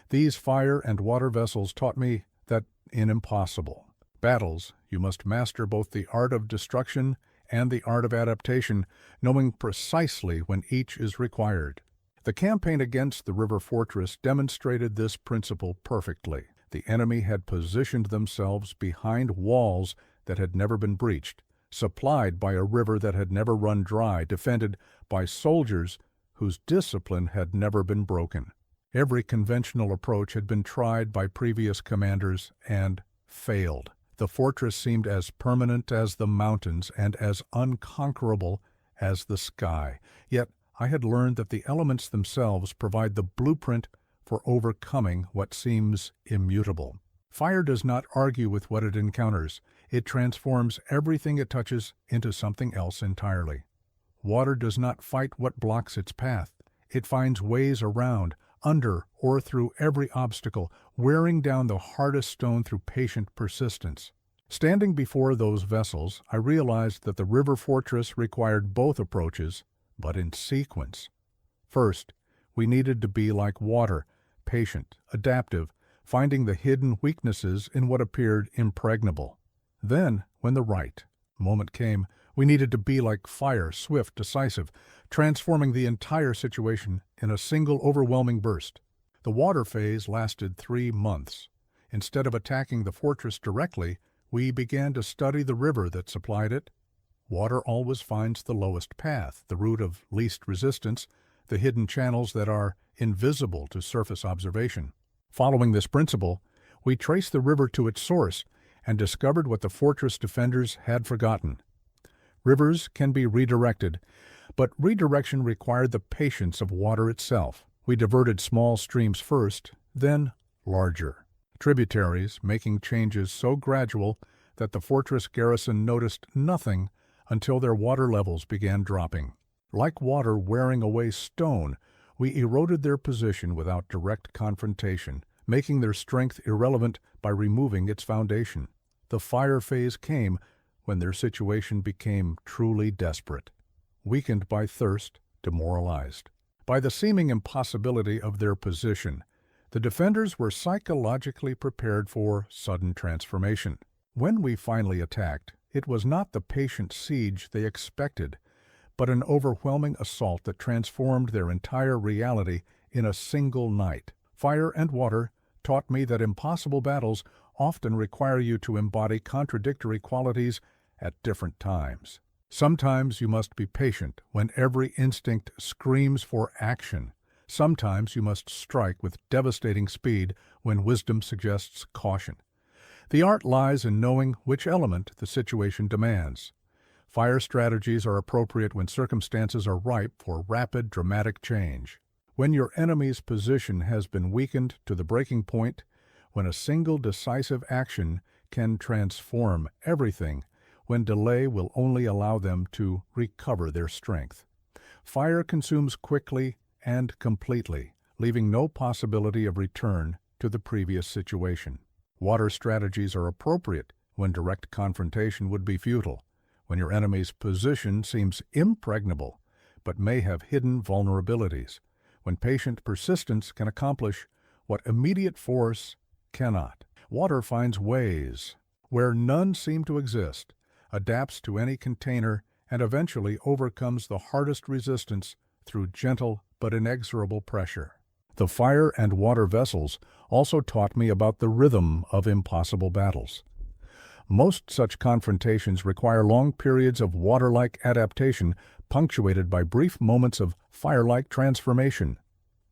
S1: These fire and water vessels taught me that in impossible battles, you must master both the art of destruction and the art of adaptation, knowing precisely when each is required. The campaign against the river fortress demonstrated this principle perfectly. The enemy had positioned themselves behind walls that had never been breached, supplied by a river that had never run dry, defended by soldiers whose discipline had never been broken. Every conventional approach had been tried by previous commanders and failed. The fortress seemed as permanent as the mountains and as unconquerable as the sky. Yet I had learned that the elements themselves provide the blueprint for overcoming what seems immutable. Fire does not argue with what it encounters. It transforms everything it touches into something else entirely. Water does not fight what blocks its path. It finds ways around, under, or through every obstacle, wearing down the hardest stone through patient persistence. Standing before those vessels, I realized that the river fortress required both approaches, but in sequence. First, we needed to be like water, patient, adaptive, finding the hidden weaknesses in what appeared impregnable. Then, when the right moment came, we needed to be like fire, swift, decisive, transforming the entire situation in a single overwhelming burst. The water phase lasted 3 months. Instead of attacking the fortress directly, we began to study the river that supplied it. Water always finds the lowest path, the route of least resistance, the hidden channels that are invisible to surface observation. Following this principle, we traced the river to its source and discovered what the fortress defenders had forgotten. Rivers can be redirected, but redirection required the patience of water itself. We diverted small streams first, then larger tributaries, making changes so gradual that the fortress garrison noticed nothing until their water levels began dropping. Like water wearing away stone, we eroded their position without direct confrontation, making their strength irrelevant by removing its foundation. The fire phase came when their situation became truly desperate, weakened by thirst, demoralized. By the seeming impossibility of their position, the defenders were psychologically prepared for sudden transformation. When we finally attacked, it was not the patient siege they expected, but an overwhelming assault that transformed their entire reality in a single night. Fire and water taught me that impossible battles often require you to embody contradictory qualities at different times. Sometimes you must be patient when every instinct screams for action. Sometimes you must strike with devastating speed when wisdom suggests caution. The art lies in knowing which element the situation demands. Fire strategies are appropriate when circumstances are ripe for rapid, dramatic change. When your enemy's position has been weakened to the breaking point, when a single decisive action can transform everything, when delay will only allow them to recover their strength. Fire consumes quickly and completely, leaving no possibility of return to the previous situation. Water strategies are appropriate when direct confrontation would be futile, when your enemy's position seems impregnable, but may have hidden vulnerabilities, when patient persistence can accomplish what immediate force cannot. Water finds ways where none seem to exist, adapts to any container, and eventually overcomes the hardest resistance through gentle but inexorable pressure. The fire and water vessels also taught me about the rhythm of impossible battles. Most such confrontations require long periods of water-like adaptation punctuated by brief moments of fire-like transformation.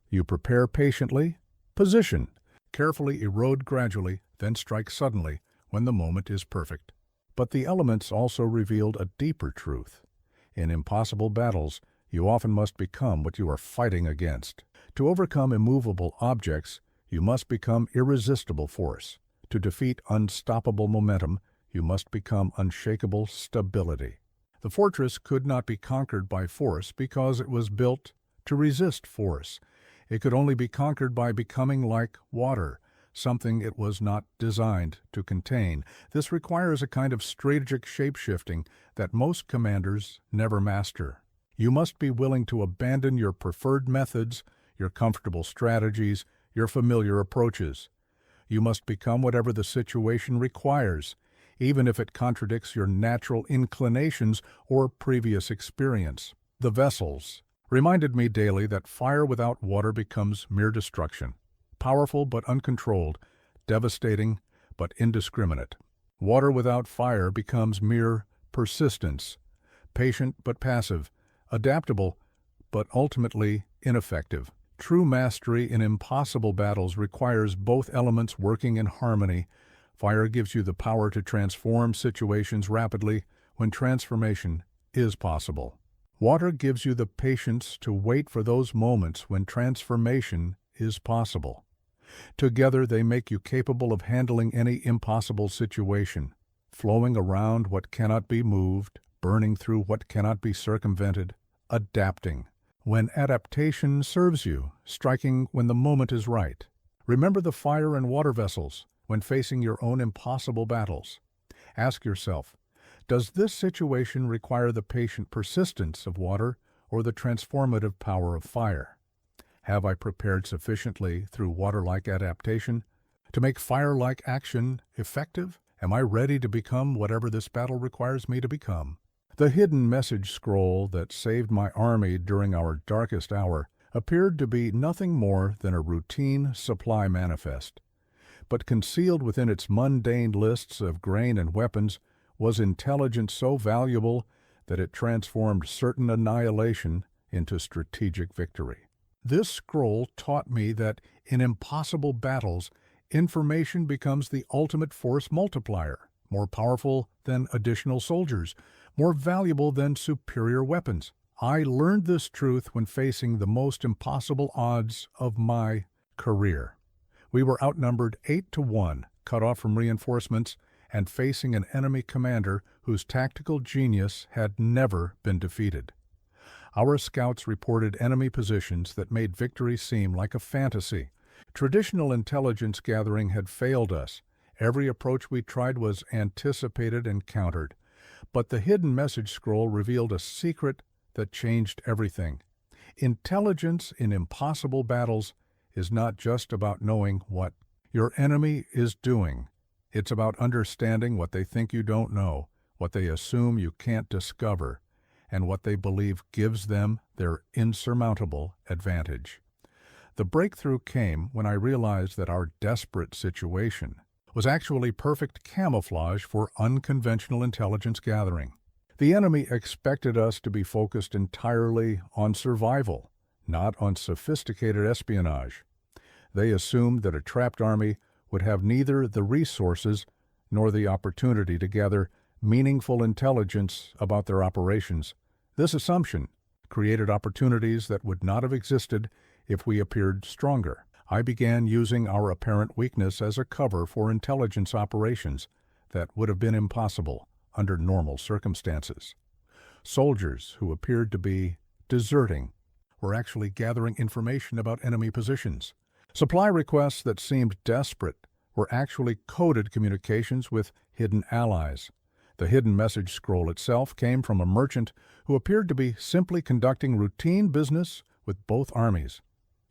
S1: You prepare patiently, position, carefully erode gradually, then strike suddenly when the moment is perfect. But the elements also revealed a deeper truth. In impossible battles, you often must become what you are fighting against. To overcome immovable objects, you must become irresistible force. To defeat unstoppable momentum, you must become unshakable stability. The fortress could not be conquered by force because it was built to resist force. It could only be conquered by becoming like water, something it was not designed to contain. This requires a kind of strategic shape-shifting that most commanders never master. You must be willing to abandon your preferred methods, your comfortable strategies, your familiar approaches. You must become whatever the situation requires, even if it contradicts your natural inclinations or previous experience. The vessels reminded me daily that fire without water becomes mere destruction, powerful but uncontrolled, devastating but indiscriminate. Water without fire becomes mere persistence, patient but passive, adaptable but ultimately ineffective. True mastery in impossible battles requires both elements working in harmony. Fire gives you the power to transform situations rapidly when transformation is possible. Water gives you the patience to wait for those moments when transformation is possible. Together they make you capable of handling any impossible situation, flowing around what cannot be moved, burning through what cannot be circumvented, adapting when adaptation serves you, striking when the moment is right. Remember the fire and water vessels when facing your own impossible battles. Ask yourself, does this situation require the patient persistence of water or the transformative power of fire? Have I prepared sufficiently through water-like adaptation to make fire-like action effective? Am I ready to become whatever this battle requires me to become? The hidden message scroll that saved my army during our darkest hour appeared to be nothing more than a routine supply manifest. But concealed within its mundane lists of grain and weapons was intelligence so valuable that it transformed certain annihilation into strategic victory. This scroll taught me that in impossible battles, information becomes the ultimate force multiplier, more powerful than additional soldiers, more valuable than superior weapons. I learned this truth when facing the most impossible odds of my career. We were outnumbered 8-1, cut off from reinforcements, and facing an enemy commander whose tactical genius had never been defeated. Our scouts reported enemy positions that made victory seem like a fantasy. Traditional intelligence gathering had failed us. Every approach we tried was anticipated and countered. But the hidden message scroll revealed a secret that changed everything. Intelligence in impossible battles is not just about knowing what your enemy is doing. It's about understanding what they think you don't know, what they assume you can't discover, and what they believe gives them their insurmountable advantage. The breakthrough came when I realized that our desperate situation was actually perfect camouflage for unconventional intelligence gathering. The enemy expected us to be focused entirely on survival, not on sophisticated espionage. They assumed that a trapped army would have neither the resources nor the opportunity to gather meaningful intelligence about their operations. This assumption created opportunities that would not have existed if we appeared stronger. I began using our apparent weakness as a cover for intelligence operations that would have been impossible under normal circumstances. Soldiers who appeared to be deserting were actually gathering information about enemy positions. Supply requests that seemed desperate were actually coded communications with hidden allies. The hidden message scroll itself came from a merchant who appeared to be simply conducting routine business with both armies.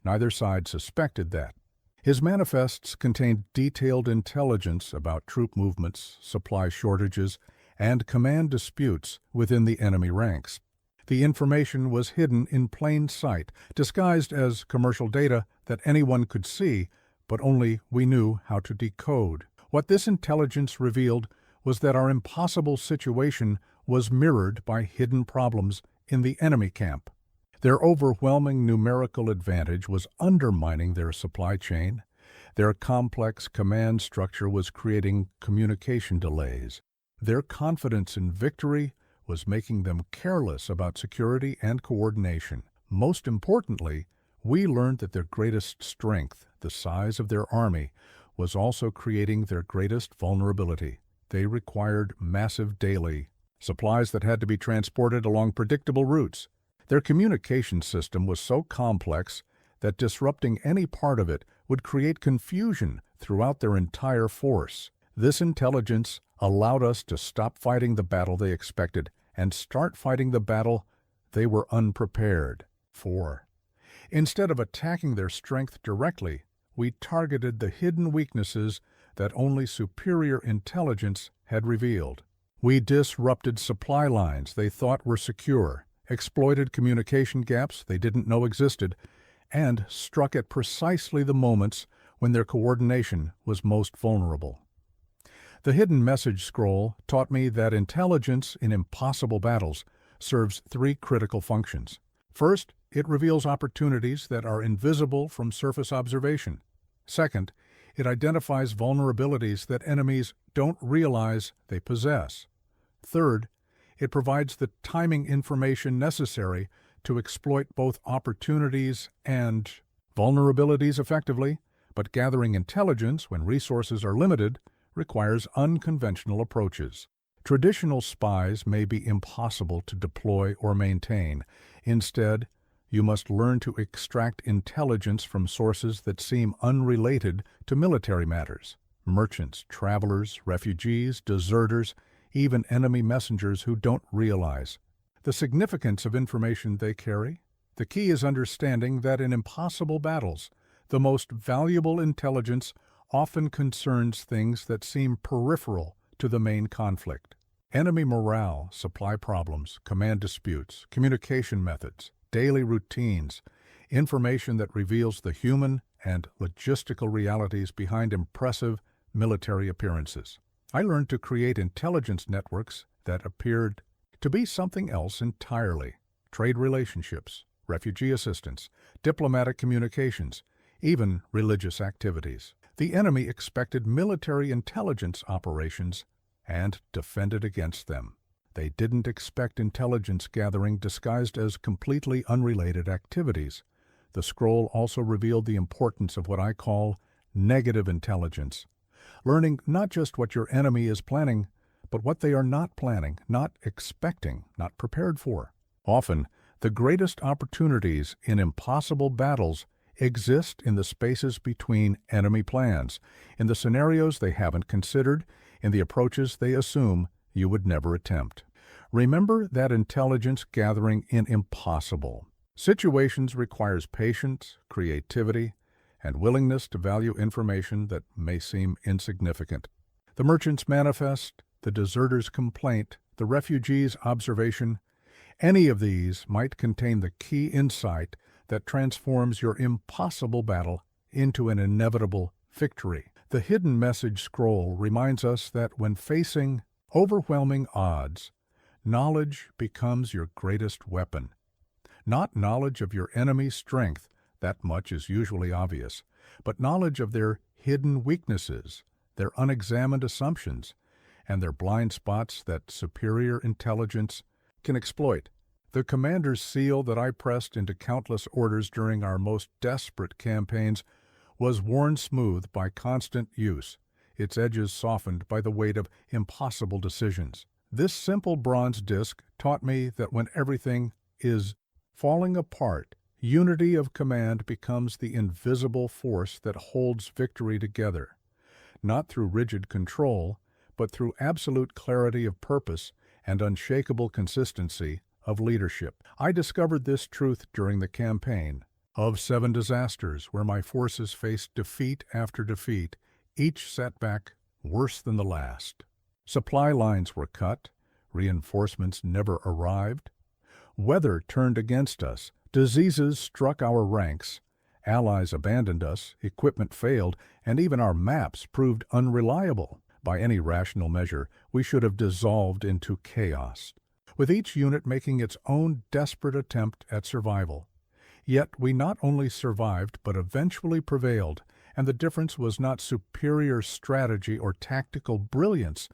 S1: Neither side suspected that. His manifests contained detailed intelligence about troop movements, supply shortages, and command disputes within the enemy ranks. The information was hidden in plain sight, disguised as commercial data that anyone could see, but only we knew how to decode. What this intelligence revealed was that our impossible situation was mirrored by hidden problems in the enemy camp. Their overwhelming numerical advantage was undermining their supply chain. Their complex command structure was creating communication delays. Their confidence in victory was making them careless about security and coordination. Most importantly, we learned that their greatest strength, the size of their army, was also creating their greatest vulnerability. They required massive daily supplies that had to be transported along predictable routes. Their communication system was so complex that disrupting any part of it would create confusion throughout their entire force. This intelligence allowed us to stop fighting the battle they expected and start fighting the battle they were unprepared for. Instead of attacking their strength directly, we targeted the hidden weaknesses that only superior intelligence had revealed. We disrupted supply lines they thought were secure, exploited communication gaps they didn't know existed, and struck at precisely the moments when their coordination was most vulnerable. The hidden message scroll taught me that intelligence in impossible battles serves three critical functions. First, it reveals opportunities that are invisible from surface observation. Second, it identifies vulnerabilities that enemies don't realize they possess. Third, it provides the timing information necessary to exploit both opportunities and vulnerabilities effectively, but gathering intelligence when resources are limited requires unconventional approaches. Traditional spies may be impossible to deploy or maintain. Instead, you must learn to extract intelligence from sources that seem unrelated to military matters. Merchants, travelers, refugees, deserters, even enemy messengers who don't realize the significance of information they carry. The key is understanding that in impossible battles, the most valuable intelligence often concerns things that seem peripheral to the main conflict. Enemy morale, supply problems, command disputes, communication methods, daily routines, information that reveals the human and logistical realities behind impressive military appearances. I learned to create intelligence networks that appeared to be something else entirely. Trade relationships, refugee assistance, diplomatic communications, even religious activities. The enemy expected military intelligence operations and defended against them. They didn't expect intelligence gathering disguised as completely unrelated activities. The scroll also revealed the importance of what I call negative intelligence, learning not just what your enemy is planning, but what they are not planning, not expecting, not prepared for. Often, the greatest opportunities in impossible battles exist in the spaces between enemy plans, in the scenarios they haven't considered, in the approaches they assume you would never attempt. Remember that intelligence gathering in impossible situations requires patience, creativity, and willingness to value information that may seem insignificant. The merchant's manifest, the deserter's complaint, the refugee's observation, any of these might contain the key insight that transforms your impossible battle into an inevitable victory. The hidden message scroll reminds us that when facing overwhelming odds, knowledge becomes your greatest weapon. Not knowledge of your enemy's strength, that much is usually obvious, but knowledge of their hidden weaknesses, their unexamined assumptions, and their blind spots that superior intelligence can exploit. The commander's seal that I pressed into countless orders during our most desperate campaigns was worn smooth by constant use, its edges softened by the weight of impossible decisions. This simple bronze disc taught me that when everything is falling apart, unity of command becomes the invisible force that holds victory together, not through rigid control, but through absolute clarity of purpose and unshakable consistency of leadership. I discovered this truth during the campaign of 7 disasters, where my forces faced defeat after defeat, each setback worse than the last. Supply lines were cut, reinforcements never arrived, weather turned against us, diseases struck our ranks, allies abandoned us, equipment failed, and even our maps proved unreliable. By any rational measure, we should have dissolved into chaos, with each unit making its own desperate attempt at survival. Yet we not only survived, but eventually prevailed, and the difference was not superior strategy or tactical brilliance.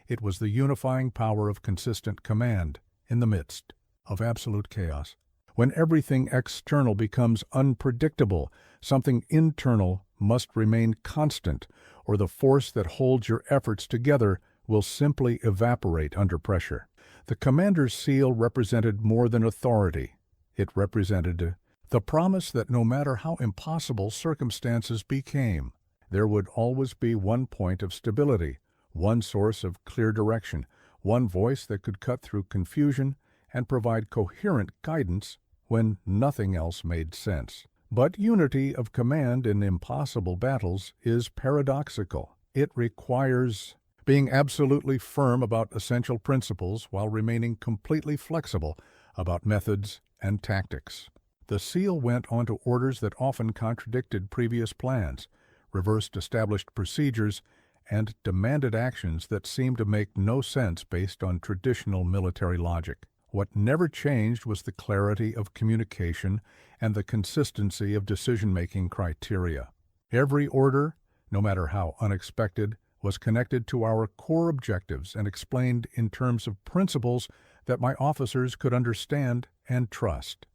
S1: It was the unifying power of consistent command in the midst of absolute chaos. When everything external becomes unpredictable, something internal must remain constant, or the force that holds your efforts together will simply evaporate under pressure. The commander's seal represented more than authority. It represented the promise that no matter how impossible circumstances became, there would always be one point of stability, one source of clear direction, one voice that could cut through confusion and provide coherent guidance when nothing else made sense. But unity of command in impossible battles is paradoxical. It requires being absolutely firm about essential principles while remaining completely flexible about methods and tactics. The seal went on to orders that often contradicted previous plans, reversed established procedures, and demanded actions that seemed to make no sense based on traditional military logic. What never changed was the clarity of communication and the consistency of decision-making criteria. Every order, no matter how unexpected, was connected to our core objectives and explained in terms of principles that my officers could understand and trust.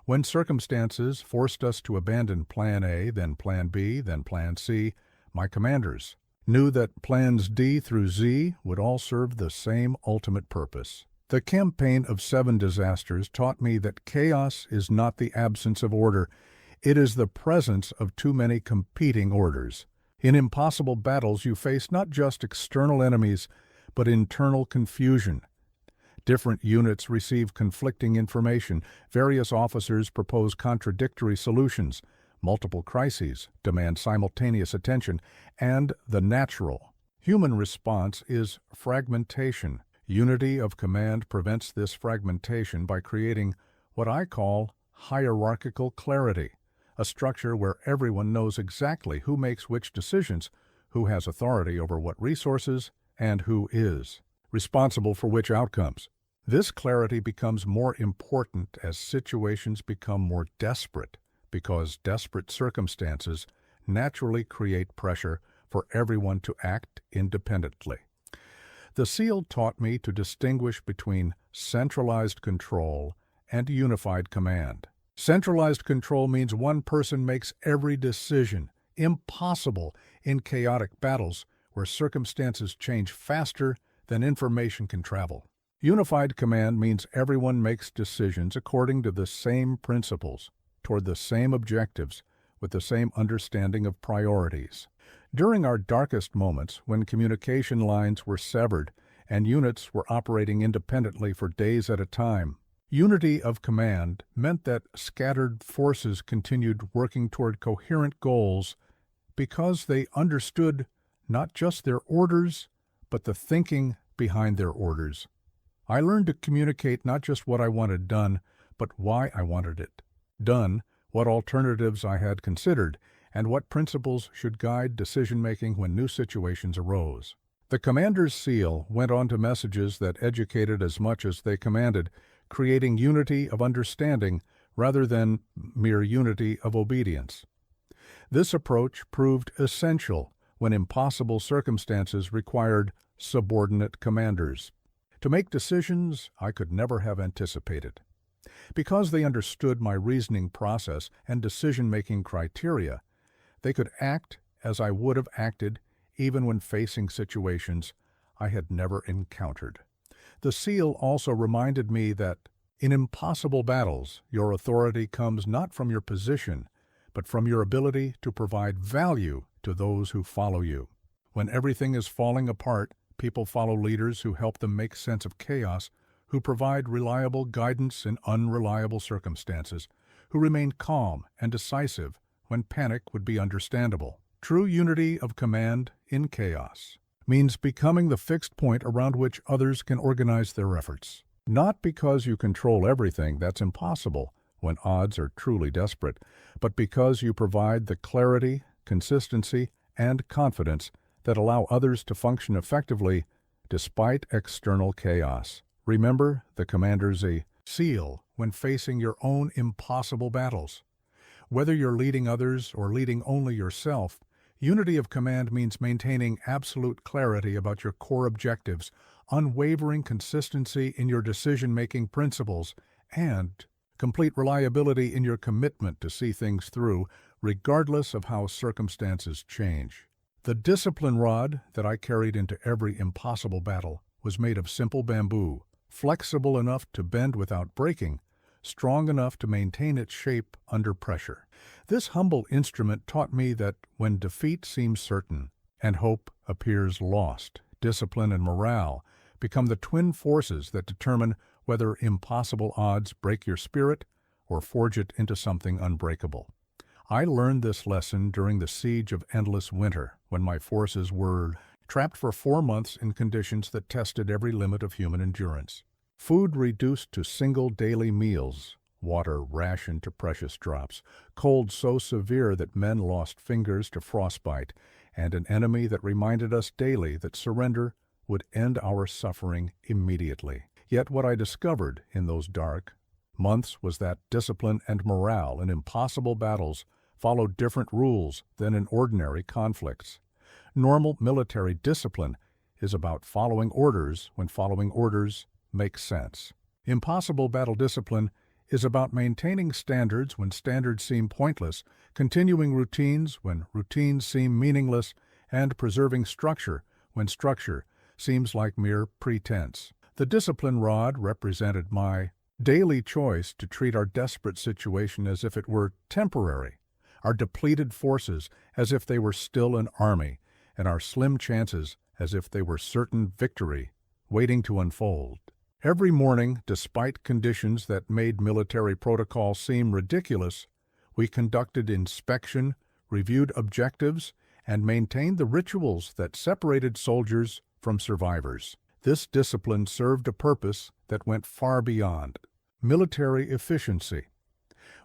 S1: When circumstances forced us to abandon Plan A, then Plan B, then Plan C, my commanders knew that Plans D through Z would all serve the same ultimate purpose. The campaign of 7 disasters taught me that chaos is not the absence of order, it is the presence of too many competing orders. In impossible battles you face not just external enemies, but internal confusion. Different units receive conflicting information, various officers propose contradictory solutions, multiple crises demand simultaneous attention, and the natural human response is fragmentation. Unity of command prevents this fragmentation by creating what I call hierarchical clarity, a structure where everyone knows exactly who makes which decisions, who has authority over what resources, and who is responsible for which outcomes. This clarity becomes more important as situations become more desperate, because desperate circumstances naturally create pressure for everyone to act independently. The seal taught me to distinguish between centralized control and unified command. Centralized control means one person makes every decision, impossible in chaotic battles where circumstances change faster than information can travel. Unified command means everyone makes decisions according to the same principles, toward the same objectives, with the same understanding of priorities. During our darkest moments, when communication lines were severed and units were operating independently for days at a time, unity of command meant that scattered forces continued working toward coherent goals because they understood not just their orders, but the thinking behind their orders. I learned to communicate not just what I wanted done, but why I wanted it done, what alternatives I had considered, and what principles should guide decision-making when new situations arose. The commander's seal went on to messages that educated as much as they commanded, creating unity of understanding rather than mere unity of obedience. This approach proved essential when impossible circumstances required subordinate commanders to make decisions I could never have anticipated. Because they understood my reasoning process and decision-making criteria, they could act as I would have acted even when facing situations I had never encountered. The seal also reminded me that in impossible battles, your authority comes not from your position, but from your ability to provide value to those who follow you. When everything is falling apart, People follow leaders who help them make sense of chaos, who provide reliable guidance in unreliable circumstances, who remain calm and decisive when panic would be understandable. True unity of command in chaos means becoming the fixed point around which others can organize their efforts. Not because you control everything, that's impossible when odds are truly desperate, but because you provide the clarity, consistency, and confidence that allow others to function effectively despite external chaos. Remember, the commander's a seal when facing your own impossible battles. Whether you're leading others or leading only yourself, unity of command means maintaining absolute clarity about your core objectives, unwavering consistency in your decision-making principles, and complete reliability in your commitment to see things through, regardless of how circumstances change. The discipline rod that I carried into every impossible battle was made of simple bamboo, flexible enough to bend without breaking, strong enough to maintain its shape under pressure. This humble instrument taught me that when defeat seems certain and hope appears lost, discipline and morale become the twin forces that determine whether impossible odds break your spirit or forge it into something unbreakable. I learned this lesson during the siege of endless winter, when my forces were trapped for 4 months in conditions that tested every limit of human endurance. Food reduced to single daily meals, water rationed to precious drops, cold so severe that men lost fingers to frostbite, and an enemy that reminded us daily that surrender would end our suffering immediately. Yet what I discovered in those dark months was that discipline and morale in impossible battles followed different rules than in ordinary conflicts. Normal military discipline is about following orders when following orders makes sense. Impossible battle discipline is about maintaining standards when standards seem pointless, continuing routines when routines seem meaningless, and preserving structure when structure seems like mere pretense. The discipline rod represented my daily choice to treat our desperate situation as if it were temporary, our depleted forces as if they were still an army, and our slim chances as if they were certain victory waiting to unfold. Every morning, despite conditions that made military protocol seem ridiculous, we conducted inspection, reviewed objectives, and maintained the rituals that separated soldiers from survivors. This discipline served a purpose that went far beyond military efficiency.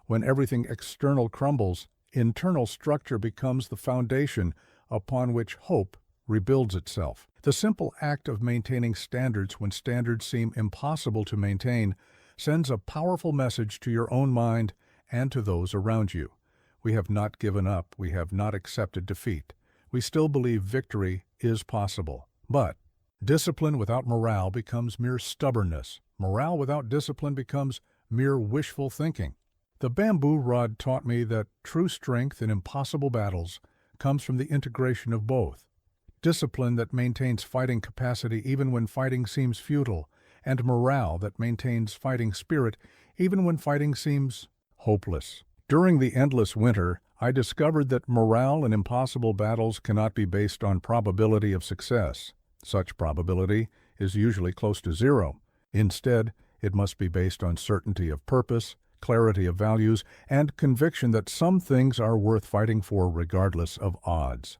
S1: When everything external crumbles, internal structure becomes the foundation upon which hope rebuilds itself. The simple act of maintaining standards when standards seem impossible to maintain sends a powerful message to your own mind and to those around you. We have not given up. We have not accepted defeat. We still believe victory is possible. But discipline without morale becomes mere stubbornness. Morale without discipline becomes mere wishful thinking. The bamboo rod taught me that true strength in impossible battles comes from the integration of both. Discipline that maintains fighting capacity even when fighting seems futile, and morale that maintains fighting spirit even when fighting seems hopeless. During the endless winter, I discovered that morale in impossible battles cannot be based on probability of success. Such probability is usually close to zero. Instead, it must be based on certainty of purpose, clarity of values, and conviction that some things are worth fighting for regardless of odds.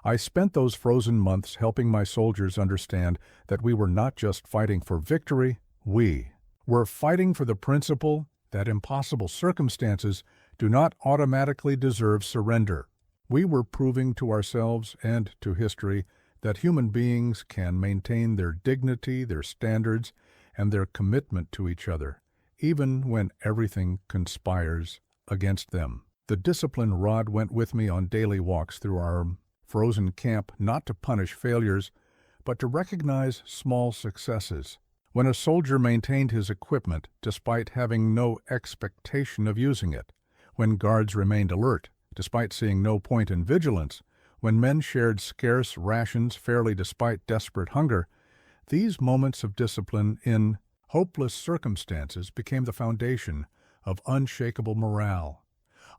S1: I spent those frozen months helping my soldiers understand that we were not just fighting for victory, we were fighting for the principle that impossible circumstances do not automatically deserve surrender. We were proving to ourselves and to history that human beings can maintain their dignity, their standards, and their commitment to each other, even when everything conspires against them. The discipline rod went with me on daily walks through our frozen camp, not to punish failures, but to recognize small successes. When a soldier maintained his equipment despite having no expectation of using it, when guards remained alert despite seeing no point in vigilance, when men shared scarce rations fairly despite desperate hunger, these moments of discipline in hopeless circumstances became the foundation of unshakable morale.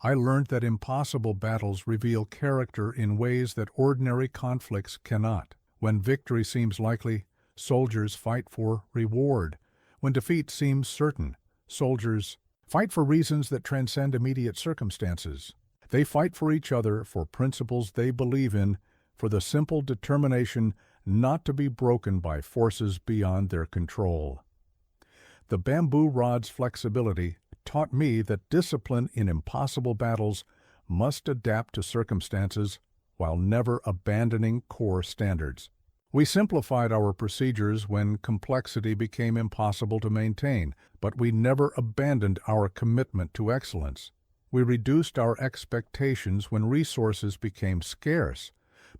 S1: I learned that impossible battles reveal character in ways that ordinary conflicts cannot. When victory seems likely, soldiers fight for reward. When defeat seems certain, soldiers fight for reasons that transcend immediate circumstances. They fight for each other, for principles they believe in, for the simple determination not to be broken by forces beyond their control. The bamboo rod's flexibility taught me that discipline in impossible battles must adapt to circumstances while never abandoning core standards. We simplified our procedures when complexity became impossible to maintain, but we never abandoned our commitment to excellence. We reduced our expectations when resources became scarce,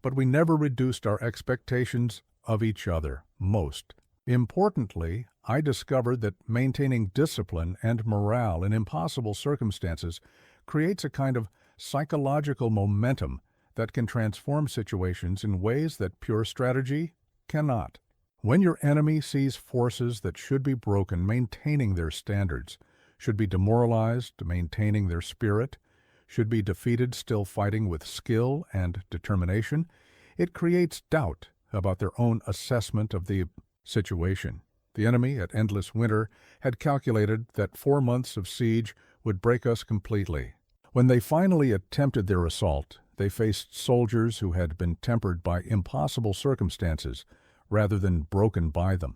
S1: but we never reduced our expectations of each other. Most importantly, I discovered that maintaining discipline and morale in impossible circumstances creates a kind of psychological momentum that can transform situations in ways that pure strategy cannot. When your enemy sees forces that should be broken maintaining their standards, should be demoralized maintaining their spirit, should be defeated still fighting with skill and determination, it creates doubt about their own assessment of the situation. The enemy at Endless Winter had calculated that 4 months of siege would break us completely. When they finally attempted their assault, they faced soldiers who had been tempered by impossible circumstances rather than broken by them.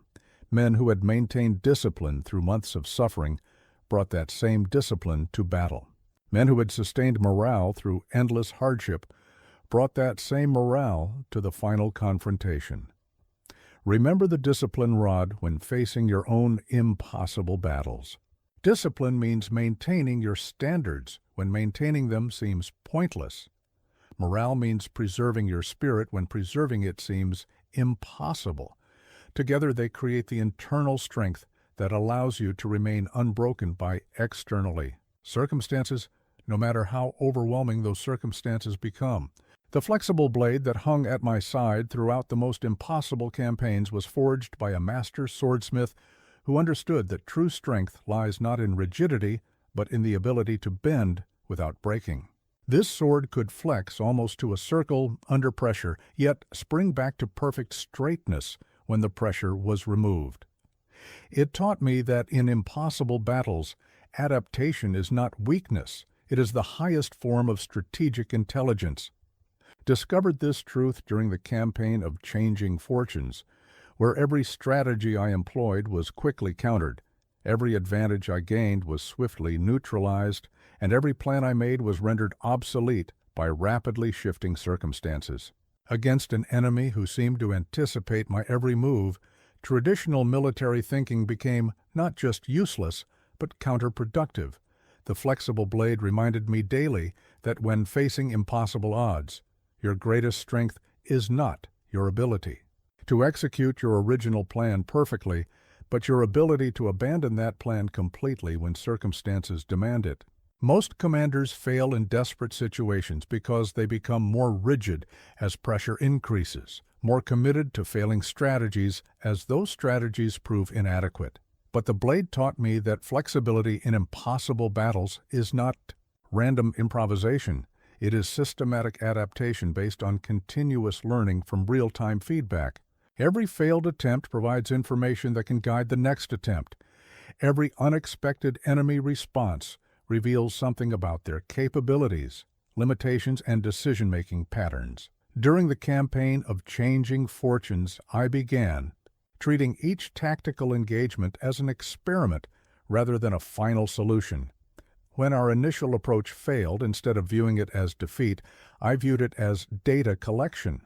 S1: Men who had maintained discipline through months of suffering brought that same discipline to battle. Men who had sustained morale through endless hardship brought that same morale to the final confrontation. Remember the discipline rod when facing your own impossible battles. Discipline means maintaining your standards when maintaining them seems pointless. Morale means preserving your spirit when preserving it seems impossible. Together they create the internal strength that allows you to remain unbroken by externally circumstances, no matter how overwhelming those circumstances become. The flexible blade that hung at my side throughout the most impossible campaigns was forged by a master swordsmith who understood that true strength lies not in rigidity, but in the ability to bend without breaking. This sword could flex almost to a circle under pressure, yet spring back to perfect straightness when the pressure was removed. It taught me that in impossible battles, adaptation is not weakness, it is the highest form of strategic intelligence. Discovered this truth during the campaign of Changing Fortunes, where every strategy I employed was quickly countered, every advantage I gained was swiftly neutralized, and every plan I made was rendered obsolete by rapidly shifting circumstances. Against an enemy who seemed to anticipate my every move, traditional military thinking became not just useless, but counterproductive. The flexible blade reminded me daily that when facing impossible odds, your greatest strength is not your ability to execute your original plan perfectly, but your ability to abandon that plan completely when circumstances demand it. Most commanders fail in desperate situations because they become more rigid as pressure increases, more committed to failing strategies as those strategies prove inadequate. But the blade taught me that flexibility in impossible battles is not random improvisation. It is systematic adaptation based on continuous learning from real-time feedback. Every failed attempt provides information that can guide the next attempt. Every unexpected enemy response reveals something about their capabilities, limitations, and decision-making patterns. During the campaign of Changing Fortunes, I began treating each tactical engagement as an experiment rather than a final solution. When our initial approach failed, instead of viewing it as defeat, I viewed it as data collection.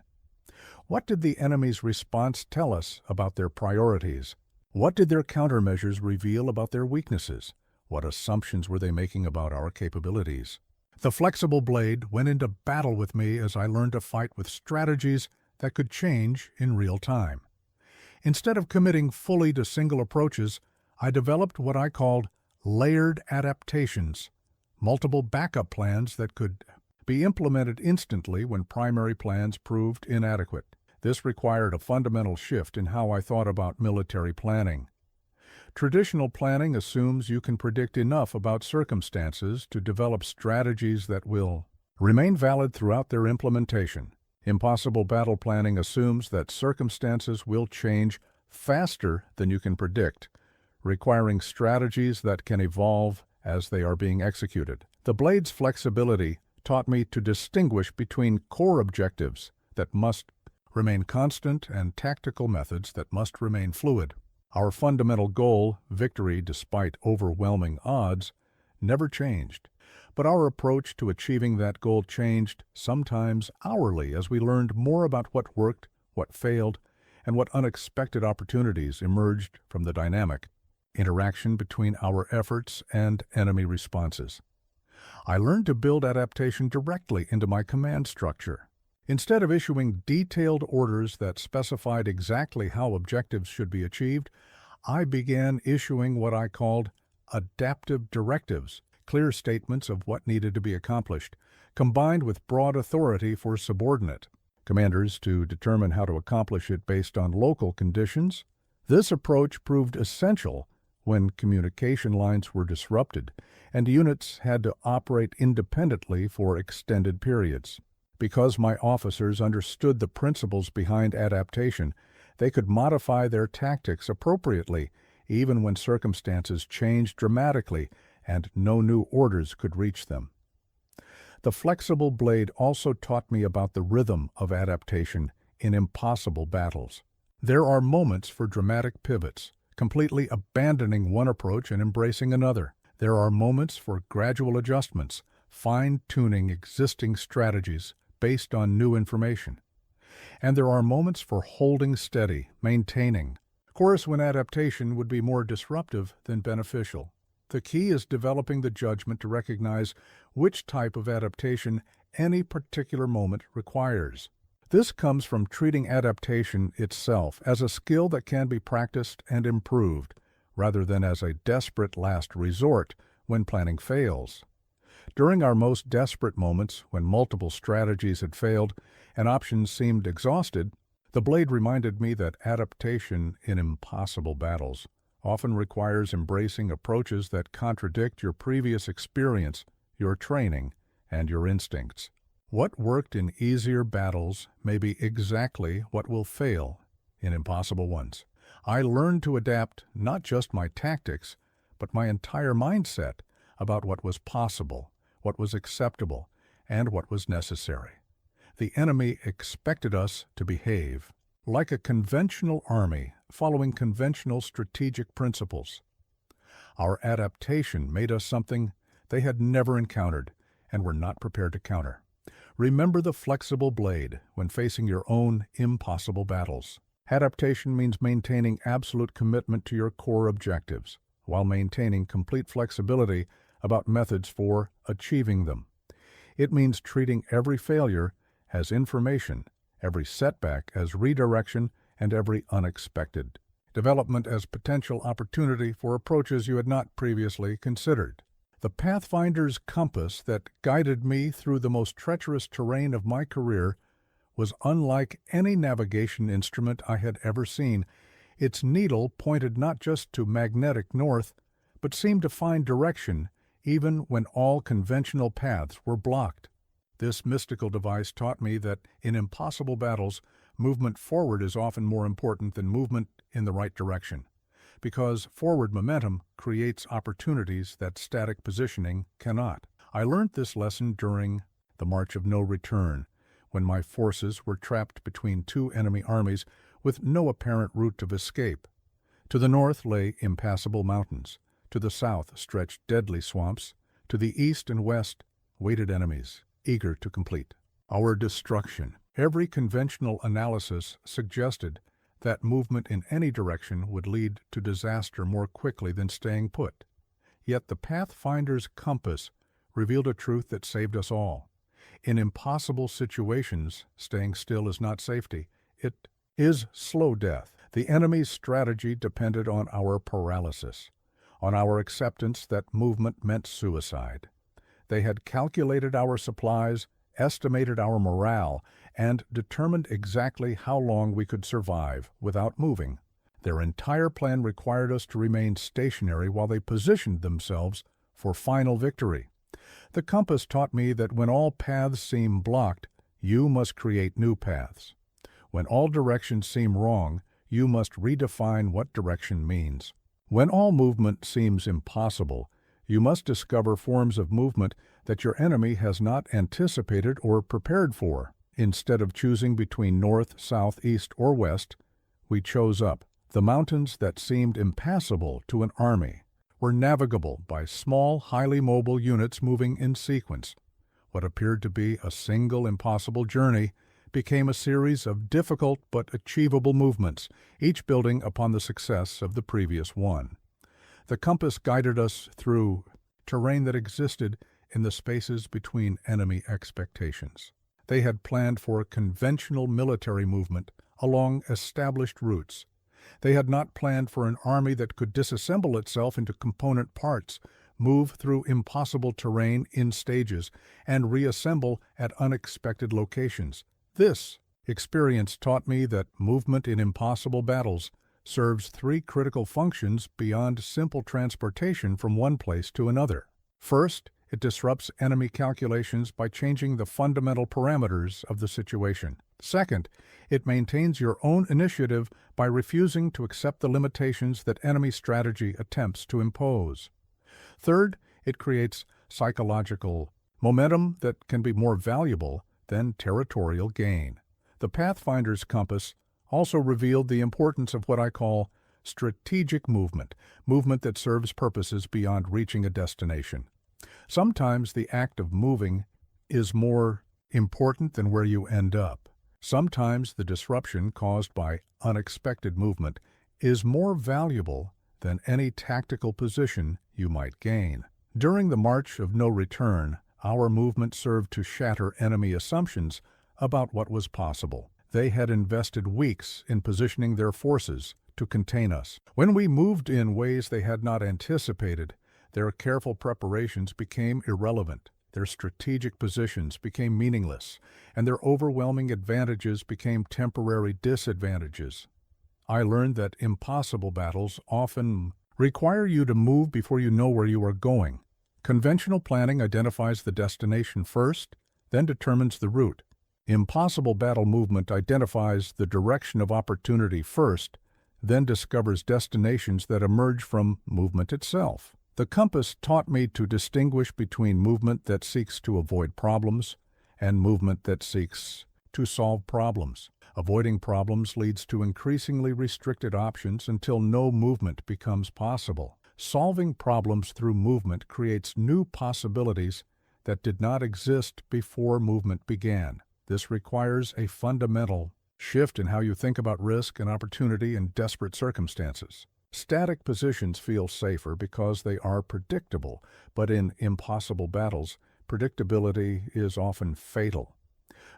S1: What did the enemy's response tell us about their priorities? What did their countermeasures reveal about their weaknesses? What assumptions were they making about our capabilities? The flexible blade went into battle with me as I learned to fight with strategies that could change in real time. Instead of committing fully to single approaches, I developed what I called layered adaptations, multiple backup plans that could be implemented instantly when primary plans proved inadequate. This required a fundamental shift in how I thought about military planning. Traditional planning assumes you can predict enough about circumstances to develop strategies that will remain valid throughout their implementation. Impossible battle planning assumes that circumstances will change faster than you can predict, requiring strategies that can evolve as they are being executed. The blade's flexibility taught me to distinguish between core objectives that must remain constant and tactical methods that must remain fluid. Our fundamental goal, victory despite overwhelming odds, never changed. But our approach to achieving that goal changed, sometimes hourly, as we learned more about what worked, what failed, and what unexpected opportunities emerged from the dynamic interaction between our efforts and enemy responses. I learned to build adaptation directly into my command structure. Instead of issuing detailed orders that specified exactly how objectives should be achieved, I began issuing what I called adaptive directives, clear statements of what needed to be accomplished, combined with broad authority for subordinate commanders to determine how to accomplish it based on local conditions. This approach proved essential when communication lines were disrupted and units had to operate independently for extended periods. Because my officers understood the principles behind adaptation, they could modify their tactics appropriately, even when circumstances changed dramatically and no new orders could reach them. The flexible blade also taught me about the rhythm of adaptation in impossible battles. There are moments for dramatic pivots, completely abandoning one approach and embracing another. There are moments for gradual adjustments, fine-tuning existing strategies based on new information. And there are moments for holding steady, maintaining. Of course, when adaptation would be more disruptive than beneficial. The key is developing the judgment to recognize which type of adaptation any particular moment requires. This comes from treating adaptation itself as a skill that can be practiced and improved, rather than as a desperate last resort when planning fails. During our most desperate moments, when multiple strategies had failed and options seemed exhausted, the blade reminded me that adaptation in impossible battles often requires embracing approaches that contradict your previous experience, your training, and your instincts. What worked in easier battles may be exactly what will fail in impossible ones. I learned to adapt not just my tactics, but my entire mindset about what was possible, what was acceptable, and what was necessary. The enemy expected us to behave like a conventional army following conventional strategic principles. Our adaptation made us something they had never encountered and were not prepared to counter. Remember the flexible blade when facing your own impossible battles. Adaptation means maintaining absolute commitment to your core objectives, while maintaining complete flexibility about methods for achieving them. It means treating every failure as information, every setback as redirection, and every unexpected development as potential opportunity for approaches you had not previously considered. The Pathfinder's compass that guided me through the most treacherous terrain of my career was unlike any navigation instrument I had ever seen. Its needle pointed not just to magnetic north, but seemed to find direction even when all conventional paths were blocked. This mystical device taught me that in impossible battles, movement forward is often more important than movement in the right direction, because forward momentum creates opportunities that static positioning cannot. I learned this lesson during the March of No Return, when my forces were trapped between two enemy armies with no apparent route of escape. To the north lay impassable mountains. To the south stretched deadly swamps. To the east and west waited enemies, eager to complete our destruction. Every conventional analysis suggested that movement in any direction would lead to disaster more quickly than staying put. Yet the Pathfinder's compass revealed a truth that saved us all. In impossible situations, staying still is not safety. It is slow death. The enemy's strategy depended on our paralysis, on our acceptance that movement meant suicide. They had calculated our supplies, estimated our morale, and determined exactly how long we could survive without moving. Their entire plan required us to remain stationary while they positioned themselves for final victory. The compass taught me that when all paths seem blocked, you must create new paths. When all directions seem wrong, you must redefine what direction means. When all movement seems impossible, you must discover forms of movement that your enemy has not anticipated or prepared for. Instead of choosing between north, south, east, or west, we chose up. The mountains that seemed impassable to an army were navigable by small, highly mobile units moving in sequence. What appeared to be a single impossible journey became a series of difficult but achievable movements, each building upon the success of the previous one. The compass guided us through terrain that existed in the spaces between enemy expectations. They had planned for a conventional military movement along established routes. They had not planned for an army that could disassemble itself into component parts, move through impossible terrain in stages, and reassemble at unexpected locations. This experience taught me that movement in impossible battles serves three critical functions beyond simple transportation from one place to another. First, it disrupts enemy calculations by changing the fundamental parameters of the situation. Second, it maintains your own initiative by refusing to accept the limitations that enemy strategy attempts to impose. Third, it creates psychological momentum that can be more valuable than territorial gain. The Pathfinder's compass also revealed the importance of what I call strategic movement, movement that serves purposes beyond reaching a destination. Sometimes the act of moving is more important than where you end up. Sometimes the disruption caused by unexpected movement is more valuable than any tactical position you might gain. During the March of No Return, our movement served to shatter enemy assumptions about what was possible. They had invested weeks in positioning their forces to contain us. When we moved in ways they had not anticipated, their careful preparations became irrelevant. Their strategic positions became meaningless, and their overwhelming advantages became temporary disadvantages. I learned that impossible battles often require you to move before you know where you are going. Conventional planning identifies the destination first, then determines the route. Impossible battle movement identifies the direction of opportunity first, then discovers destinations that emerge from movement itself. The compass taught me to distinguish between movement that seeks to avoid problems and movement that seeks to solve problems. Avoiding problems leads to increasingly restricted options until no movement becomes possible. Solving problems through movement creates new possibilities that did not exist before movement began. This requires a fundamental shift in how you think about risk and opportunity in desperate circumstances. Static positions feel safer because they are predictable, but in impossible battles, predictability is often fatal.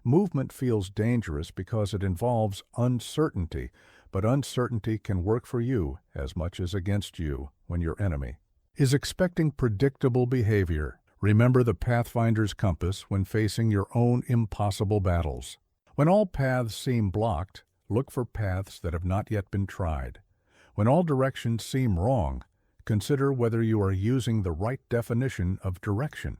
S1: Movement feels dangerous because it involves uncertainty, but uncertainty can work for you as much as against you when your enemy is expecting predictable behavior. Remember the Pathfinder's compass when facing your own impossible battles. When all paths seem blocked, look for paths that have not yet been tried. When all directions seem wrong, consider whether you are using the right definition of direction.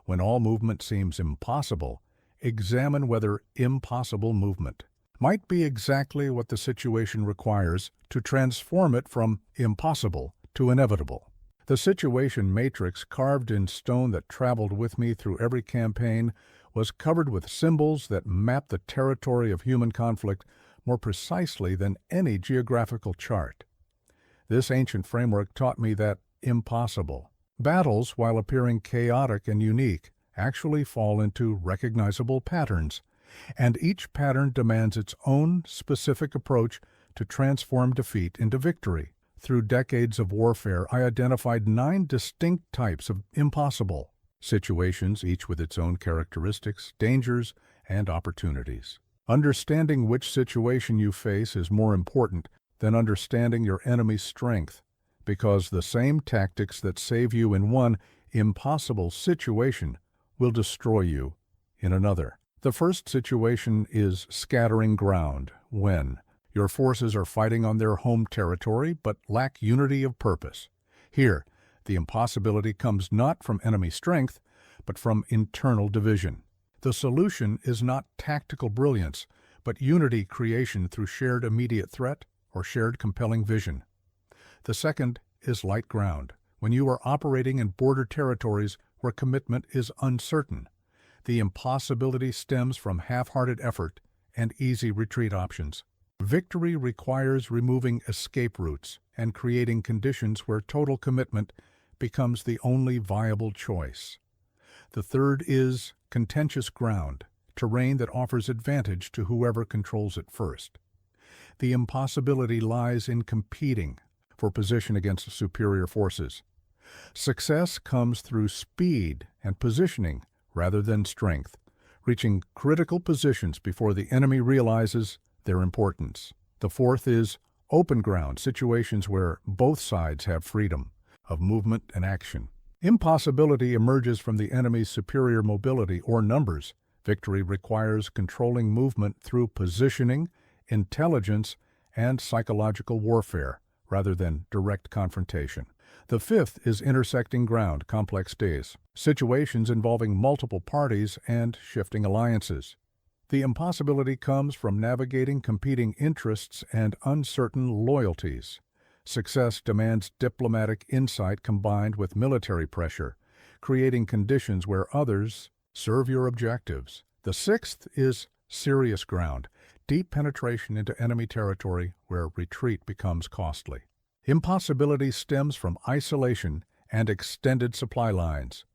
S1: When all movement seems impossible, examine whether impossible movement might be exactly what the situation requires to transform it from impossible to inevitable. The situation matrix carved in stone that traveled with me through every campaign was covered with symbols that map the territory of human conflict more precisely than any geographical chart. This ancient framework taught me that impossible battles, while appearing chaotic and unique, actually fall into recognizable patterns, and each pattern demands its own specific approach to transform defeat into victory. Through decades of warfare, I identified 9 distinct types of impossible situations, each with its own characteristics, dangers, and opportunities. Understanding which situation you face is more important than understanding your enemy's strength, because the same tactics that save you in one impossible situation will destroy you in another. The first situation is scattering ground, when your forces are fighting on their home territory but lack unity of purpose. Here, the impossibility comes not from enemy strength, but from internal division. The The solution is not tactical brilliance, but unity creation through shared immediate threat or shared compelling vision. The second is light ground, when you are operating in border territories where commitment is uncertain. The impossibility stems from half-hearted effort and easy retreat options. Victory requires removing escape routes and creating conditions where total commitment becomes the only viable choice. The third is contentious ground, terrain that offers advantage to whoever controls it first. The impossibility lies in competing for position against superior forces. Success comes through speed and positioning rather than strength, reaching critical positions before the enemy realizes their importance. The fourth is open ground, situations where both sides have freedom of movement and action. Impossibility emerges from the enemy's superior mobility or numbers. Victory requires controlling movement through positioning, intelligence, and psychological warfare, rather than direct confrontation. The fifth is intersecting ground, complex days, situations involving multiple parties and shifting alliances. The impossibility comes from navigating competing interests and uncertain loyalties. Success demands diplomatic insight combined with military pressure, creating conditions where others serve your objectives. The sixth is serious ground, deep penetration into enemy territory where retreat becomes costly. Impossibility stems from isolation and extended supply lines.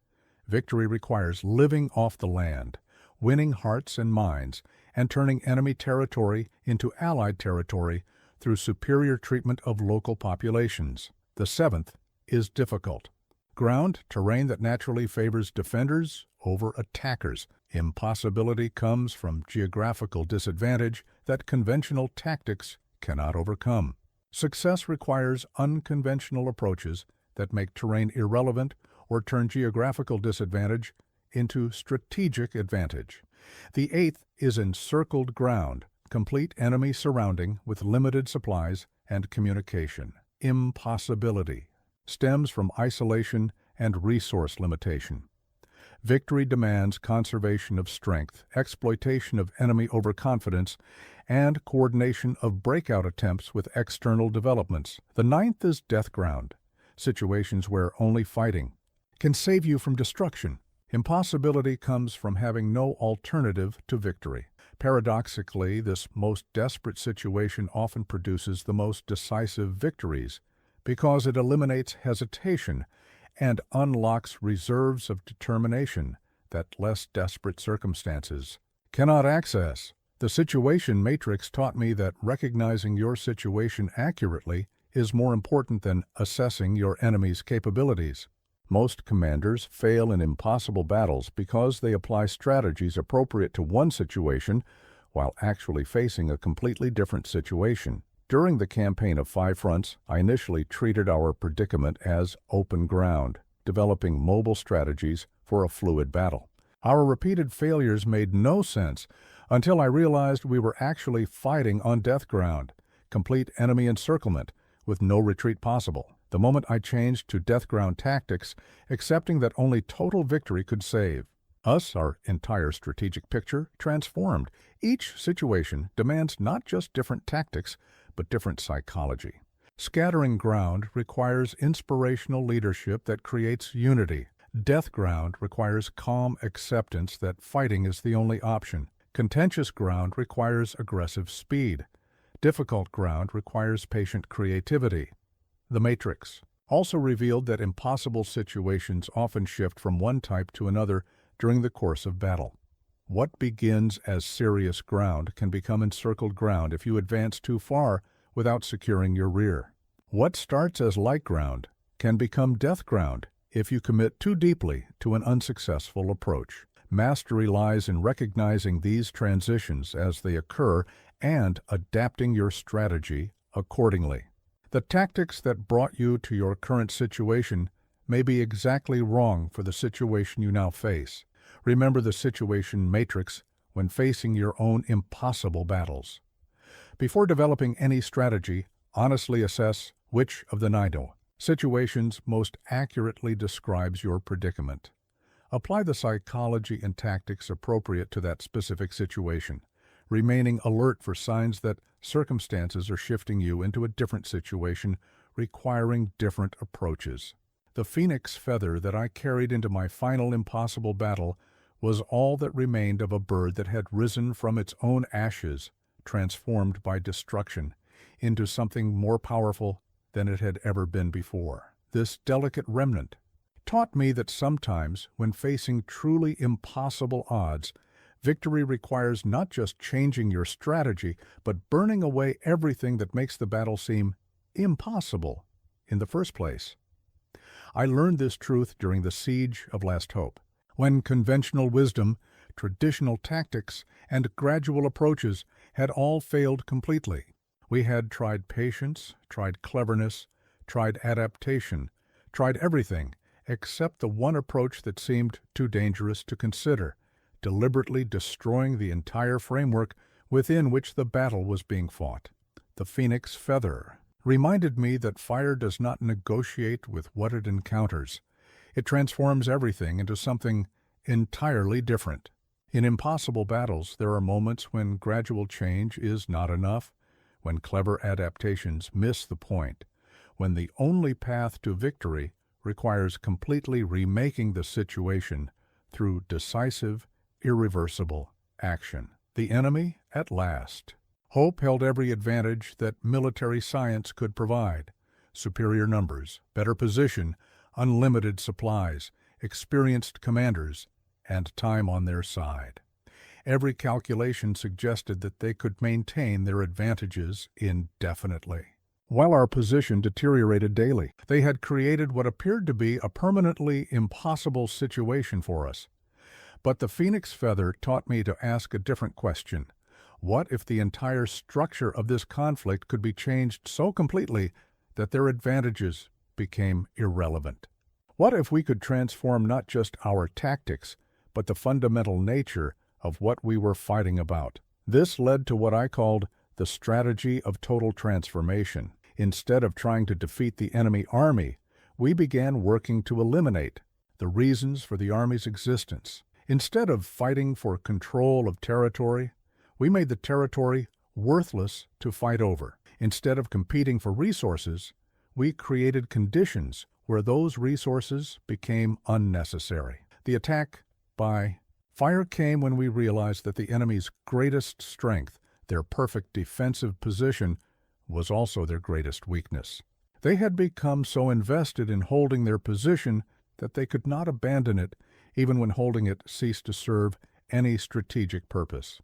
S1: Victory requires living off the land, winning hearts and minds, and turning enemy territory into allied territory through superior treatment of local populations. The seventh is difficult. Ground, terrain that naturally favors defenders over attackers. Impossibility comes from geographical disadvantage that conventional tactics cannot overcome. Success requires unconventional approaches that make terrain irrelevant or turn geographical disadvantage into strategic advantage. The eighth is encircled ground, complete enemy surrounding with limited supplies and communication. Impossibility stems from isolation and resource limitation. Victory demands conservation of strength, exploitation of enemy overconfidence, and coordination of breakout attempts with external developments. The ninth is death ground, situations where only fighting can save you from destruction. Impossibility comes from having no alternative to victory. Paradoxically, this most desperate situation often produces the most decisive victories because it eliminates hesitation and unlocks reserves of determination that less desperate circumstances cannot access. The situation matrix taught me that recognizing your situation accurately is more important than assessing your enemy's capabilities. Most commanders fail in impossible battles because they apply strategies appropriate to one situation while actually facing a completely different situation. During the campaign of 5 fronts, I initially treated our predicament as open ground, developing mobile strategies for a fluid battle. Our repeated failures made no sense until I realized we were actually fighting on death ground, complete enemy encirclement, with no retreat possible. The moment I changed to death ground tactics, accepting that only total victory could save us, our entire strategic picture transformed. Each situation demands not just different tactics, but different psychology. Scattering ground requires inspirational leadership that creates unity. Death ground requires calm acceptance that fighting is the only option. Contentious ground requires aggressive speed. Difficult ground requires patient creativity. The Matrix also revealed that impossible situations often shift from one type to another during the course of battle. What begins as serious ground can become encircled ground if you advance too far without securing your rear. What starts as light ground can become death ground if you commit too deeply to an unsuccessful approach. Mastery lies in recognizing these transitions as they occur and adapting your strategy accordingly. The tactics that brought you to your current situation may be exactly wrong for the situation you now face. Remember the situation matrix when facing your own impossible battles. Before developing any strategy, honestly assess which of the 9 situations most accurately describes your predicament. Apply the psychology and tactics appropriate to that specific situation, remaining alert for signs that circumstances are shifting you into a different situation, requiring different approaches. The phoenix feather that I carried into my final impossible battle was all that remained of a bird that had risen from its own ashes, transformed by destruction, into something more powerful than it had ever been before. This delicate remnant taught me that sometimes, when facing truly impossible odds, victory requires not just changing your strategy, but burning away everything that makes the battle seem impossible in the first place. I learned this truth during the Siege of Last Hope, when conventional wisdom, traditional tactics, and gradual approaches had all failed completely. We had tried patience, tried cleverness, tried adaptation, tried everything except the one approach that seemed too dangerous to consider, deliberately destroying the entire framework within which the battle was being fought. The phoenix feather reminded me that fire does not negotiate with what it encounters. It transforms everything into something entirely different. In impossible battles, there are moments when gradual change is not enough, when clever adaptations miss the point, when the only path to victory requires completely remaking the situation through decisive, irreversible action. The enemy at last. Hope held every advantage that military science could provide: superior numbers, better position, unlimited supplies, experienced commanders, and time on their side. Every calculation suggested that they could maintain their advantages indefinitely. While our position deteriorated daily, they had created what appeared to be a permanently impossible situation for us. But the phoenix feather taught me to ask a different question. What if the entire structure of this conflict could be changed so completely that their advantages became irrelevant? What if we could transform not just our tactics, but the fundamental nature of what we were fighting about? This led to what I called the strategy of total transformation. Instead of trying to defeat the enemy army, we began working to eliminate the reasons for the army's existence. Instead of fighting for control of territory, we made the territory worthless to fight over. Instead of competing for resources, we created conditions where those resources became unnecessary. The attack by fire came when we realized that the enemy's greatest strength, their perfect defensive position, was also their greatest weakness. They had become so invested in holding their position that they could not abandon it even when holding it ceased to serve any strategic purpose.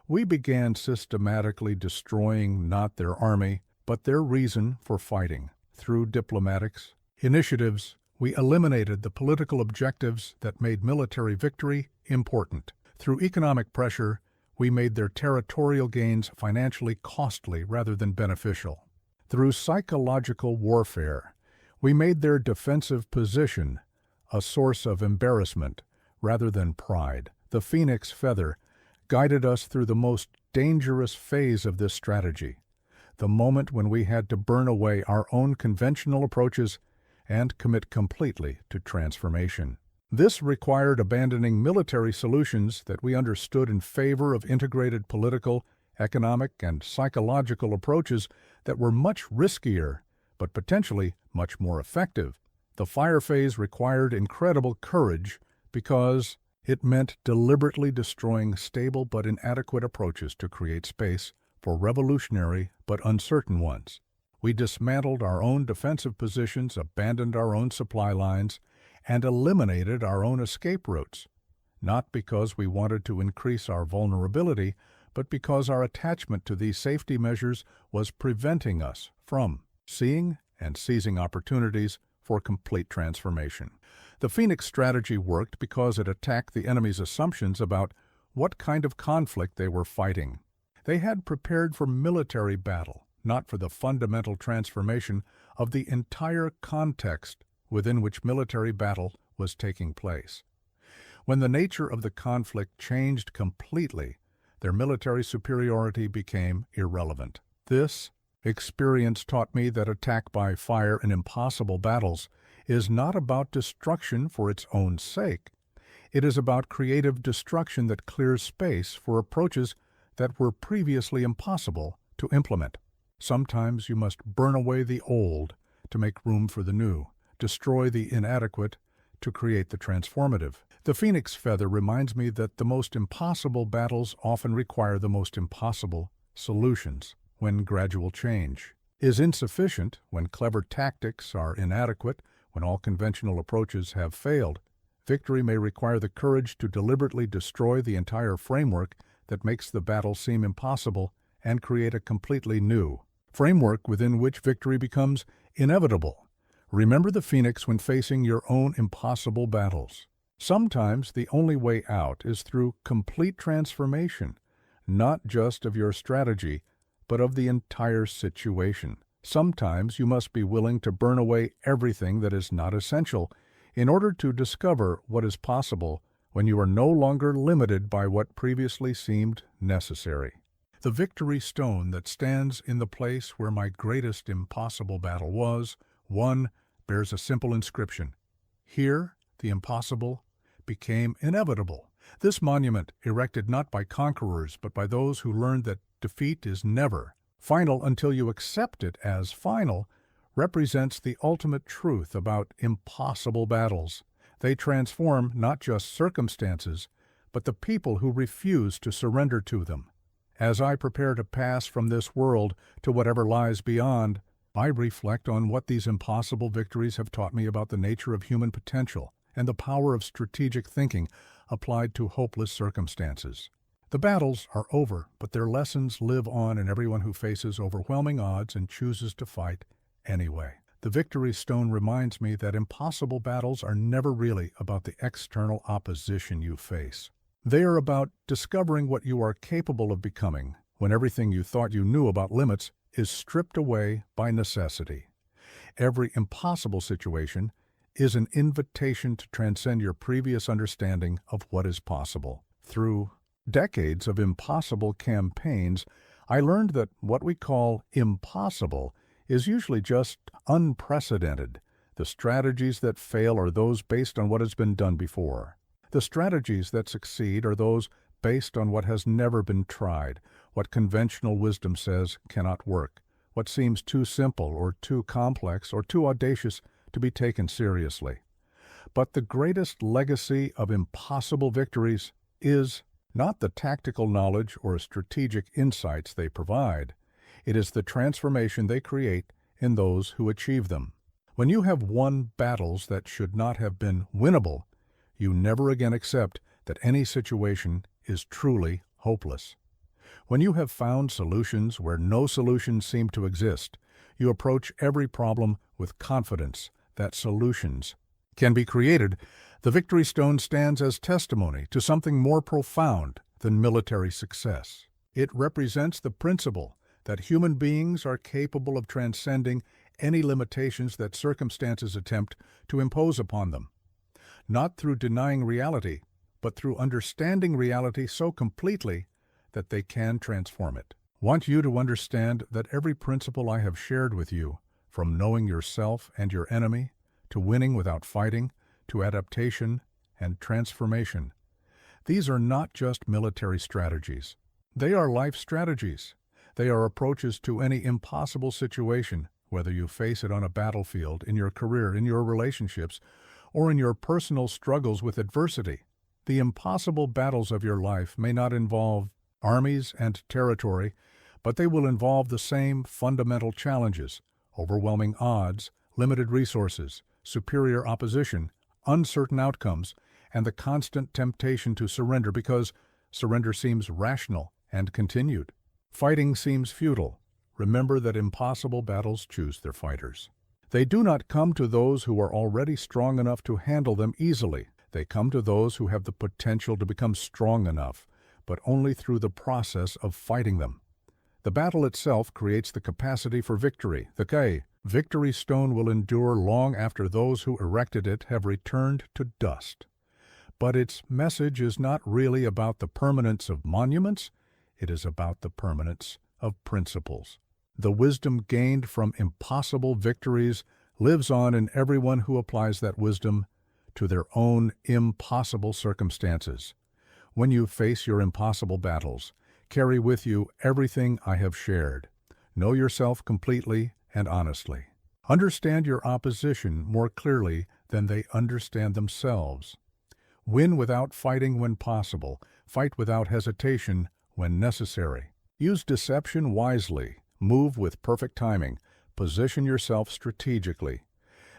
S1: We began systematically destroying not their army, but their reason for fighting. Through diplomatics initiatives, we eliminated the political objectives that made military victory important. Through economic pressure, we made their territorial gains financially costly rather than beneficial. Through psychological warfare, we made their defensive position a source of embarrassment rather than pride. The phoenix feather guided us through the most dangerous phase of this strategy, the moment when we had to burn away our own conventional approaches and commit completely to transformation. This required abandoning military solutions that we understood in favor of integrated political, economic, and psychological approaches that were much riskier, but potentially much more effective. The fire phase required incredible courage because it meant deliberately destroying stable but inadequate approaches to create space for revolutionary but uncertain ones. We dismantled our own defensive positions, abandoned our own supply lines, and eliminated our own escape routes, not because we wanted to increase our vulnerability, but because our attachment to these safety measures was preventing us from seeing and seizing opportunities for complete transformation. The Phoenix strategy worked because it attacked the enemy's assumptions about what kind of conflict they were fighting. They had prepared for military battle, not for the fundamental transformation of the entire context within which military battle was taking place. When the nature of the conflict changed completely, their military superiority became irrelevant. This experience taught me that attack by fire in impossible battles is not about destruction for its own sake. It is about creative destruction that clears space for approaches that were previously impossible to implement. Sometimes you must burn away the old to make room for the new, destroy the inadequate to create the transformative. The phoenix feather reminds me that the most impossible battles often require the most impossible solutions. When gradual change is insufficient, when clever tactics are inadequate, when all conventional approaches have failed, victory may require the courage to deliberately destroy the entire framework that makes the battle seem impossible and create a completely new framework within which victory becomes inevitable. Remember the phoenix when facing your own impossible battles. Sometimes the only way out is through complete transformation, not just of your strategy, but of the entire situation. Sometimes you must be willing to burn away everything that is not essential in order to discover what is possible when you are no longer limited by what previously seemed necessary. The victory stone that stands in the place where my greatest impossible battle was, one, bears a simple inscription. Here, the impossible became inevitable. This monument, erected not by conquerors but by those who learned that defeat is never final until you accept it as final, represents the ultimate truth about impossible battles. They transform not just circumstances, but the people who refuse to surrender to them. As I prepare to pass from this world to whatever lies beyond, I reflect on what these impossible victories have taught me about the nature of human potential and the power of strategic thinking applied to hopeless circumstances. The battles are over, but their lessons live on in everyone who faces overwhelming odds and chooses to fight anyway. The victory stone reminds me that impossible battles are never really about the external opposition you face. They are about discovering what you are capable of becoming when everything you thought you knew about limits is stripped away by necessity. Every impossible situation is an invitation to transcend your previous understanding of what is possible. Through decades of impossible campaigns, I learned that what we call impossible is usually just unprecedented. The strategies that fail are those based on what has been done before. The strategies that succeed are those based on what has never been tried, what conventional wisdom says cannot work, what seems too simple or too complex or too audacious to be taken seriously. But the greatest legacy of impossible victories is not the tactical knowledge or strategic insights they provide. It is the transformation they create in those who achieve them. When you have won battles that should not have been winnable, you never again accept that any situation is truly hopeless. When you have found solutions where no solutions seem to exist, you approach every problem with confidence that solutions can be created. The victory stone stands as testimony to something more profound than military success. It represents the principle that human beings are capable of transcending any limitations that circumstances attempt to impose upon them, not through denying reality, but through understanding reality so completely that they can transform it. Want you to understand that every principle I have shared with you, from knowing yourself and your enemy, to winning without fighting, to adaptation and transformation. These are not just military strategies. They are life strategies. They are approaches to any impossible situation, whether you face it on a battlefield, in your career, in your relationships, or in your personal struggles with adversity. The impossible battles of your life may not involve armies and territory, but they will involve the same fundamental challenges: overwhelming odds, limited resources, superior opposition, uncertain outcomes, and the constant temptation to surrender because surrender seems rational and continued. Fighting seems futile. Remember that impossible battles choose their fighters. They do not come to those who are already strong enough to handle them easily. They come to those who have the potential to become strong enough, but only through the process of fighting them. The battle itself creates the capacity for victory. The victory stone will endure long after those who erected it have returned to dust. But its message is not really about the permanence of monuments, it is about the permanence of principles. The wisdom gained from impossible victories lives on in everyone who applies that wisdom to their own impossible circumstances. When you face your impossible battles, carry with you everything I have shared. Know yourself completely and honestly. Understand your opposition more clearly than they understand themselves. Win without fighting when possible. Fight without hesitation when necessary. Use deception wisely. Move with perfect timing. Position yourself strategically.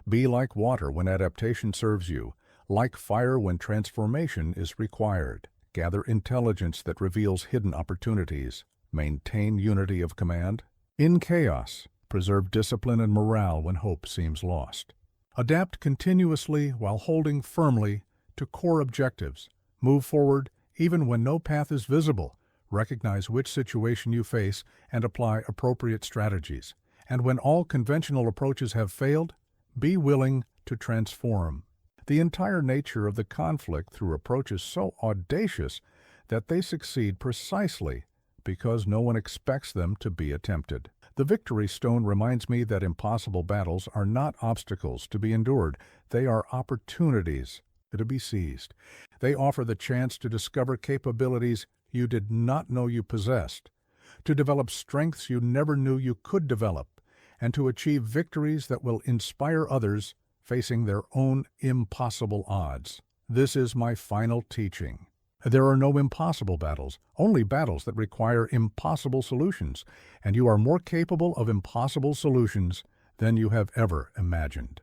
S1: Be like water when adaptation serves you, like fire when transformation is required. Gather intelligence that reveals hidden opportunities. Maintain unity of command. In chaos, preserve discipline and morale when hope seems lost. Adapt continuously while holding firmly to core objectives. Move forward even when no path is visible. Recognize which situation you face and apply appropriate strategies. And when all conventional approaches have failed, be willing to transform. The entire nature of the conflict through approach is so audacious that they succeed precisely because no one expects them to be attempted. The victory stone reminds me that impossible battles are not obstacles to be endured. They are opportunities to be seized. They offer the chance to discover capabilities you did not know you possessed, to develop strengths you never knew you could develop, and to achieve victories that will inspire others facing their own impossible odds. This is my final teaching. There are no impossible battles, only battles that require impossible solutions, and you are more capable of impossible solutions than you have ever imagined.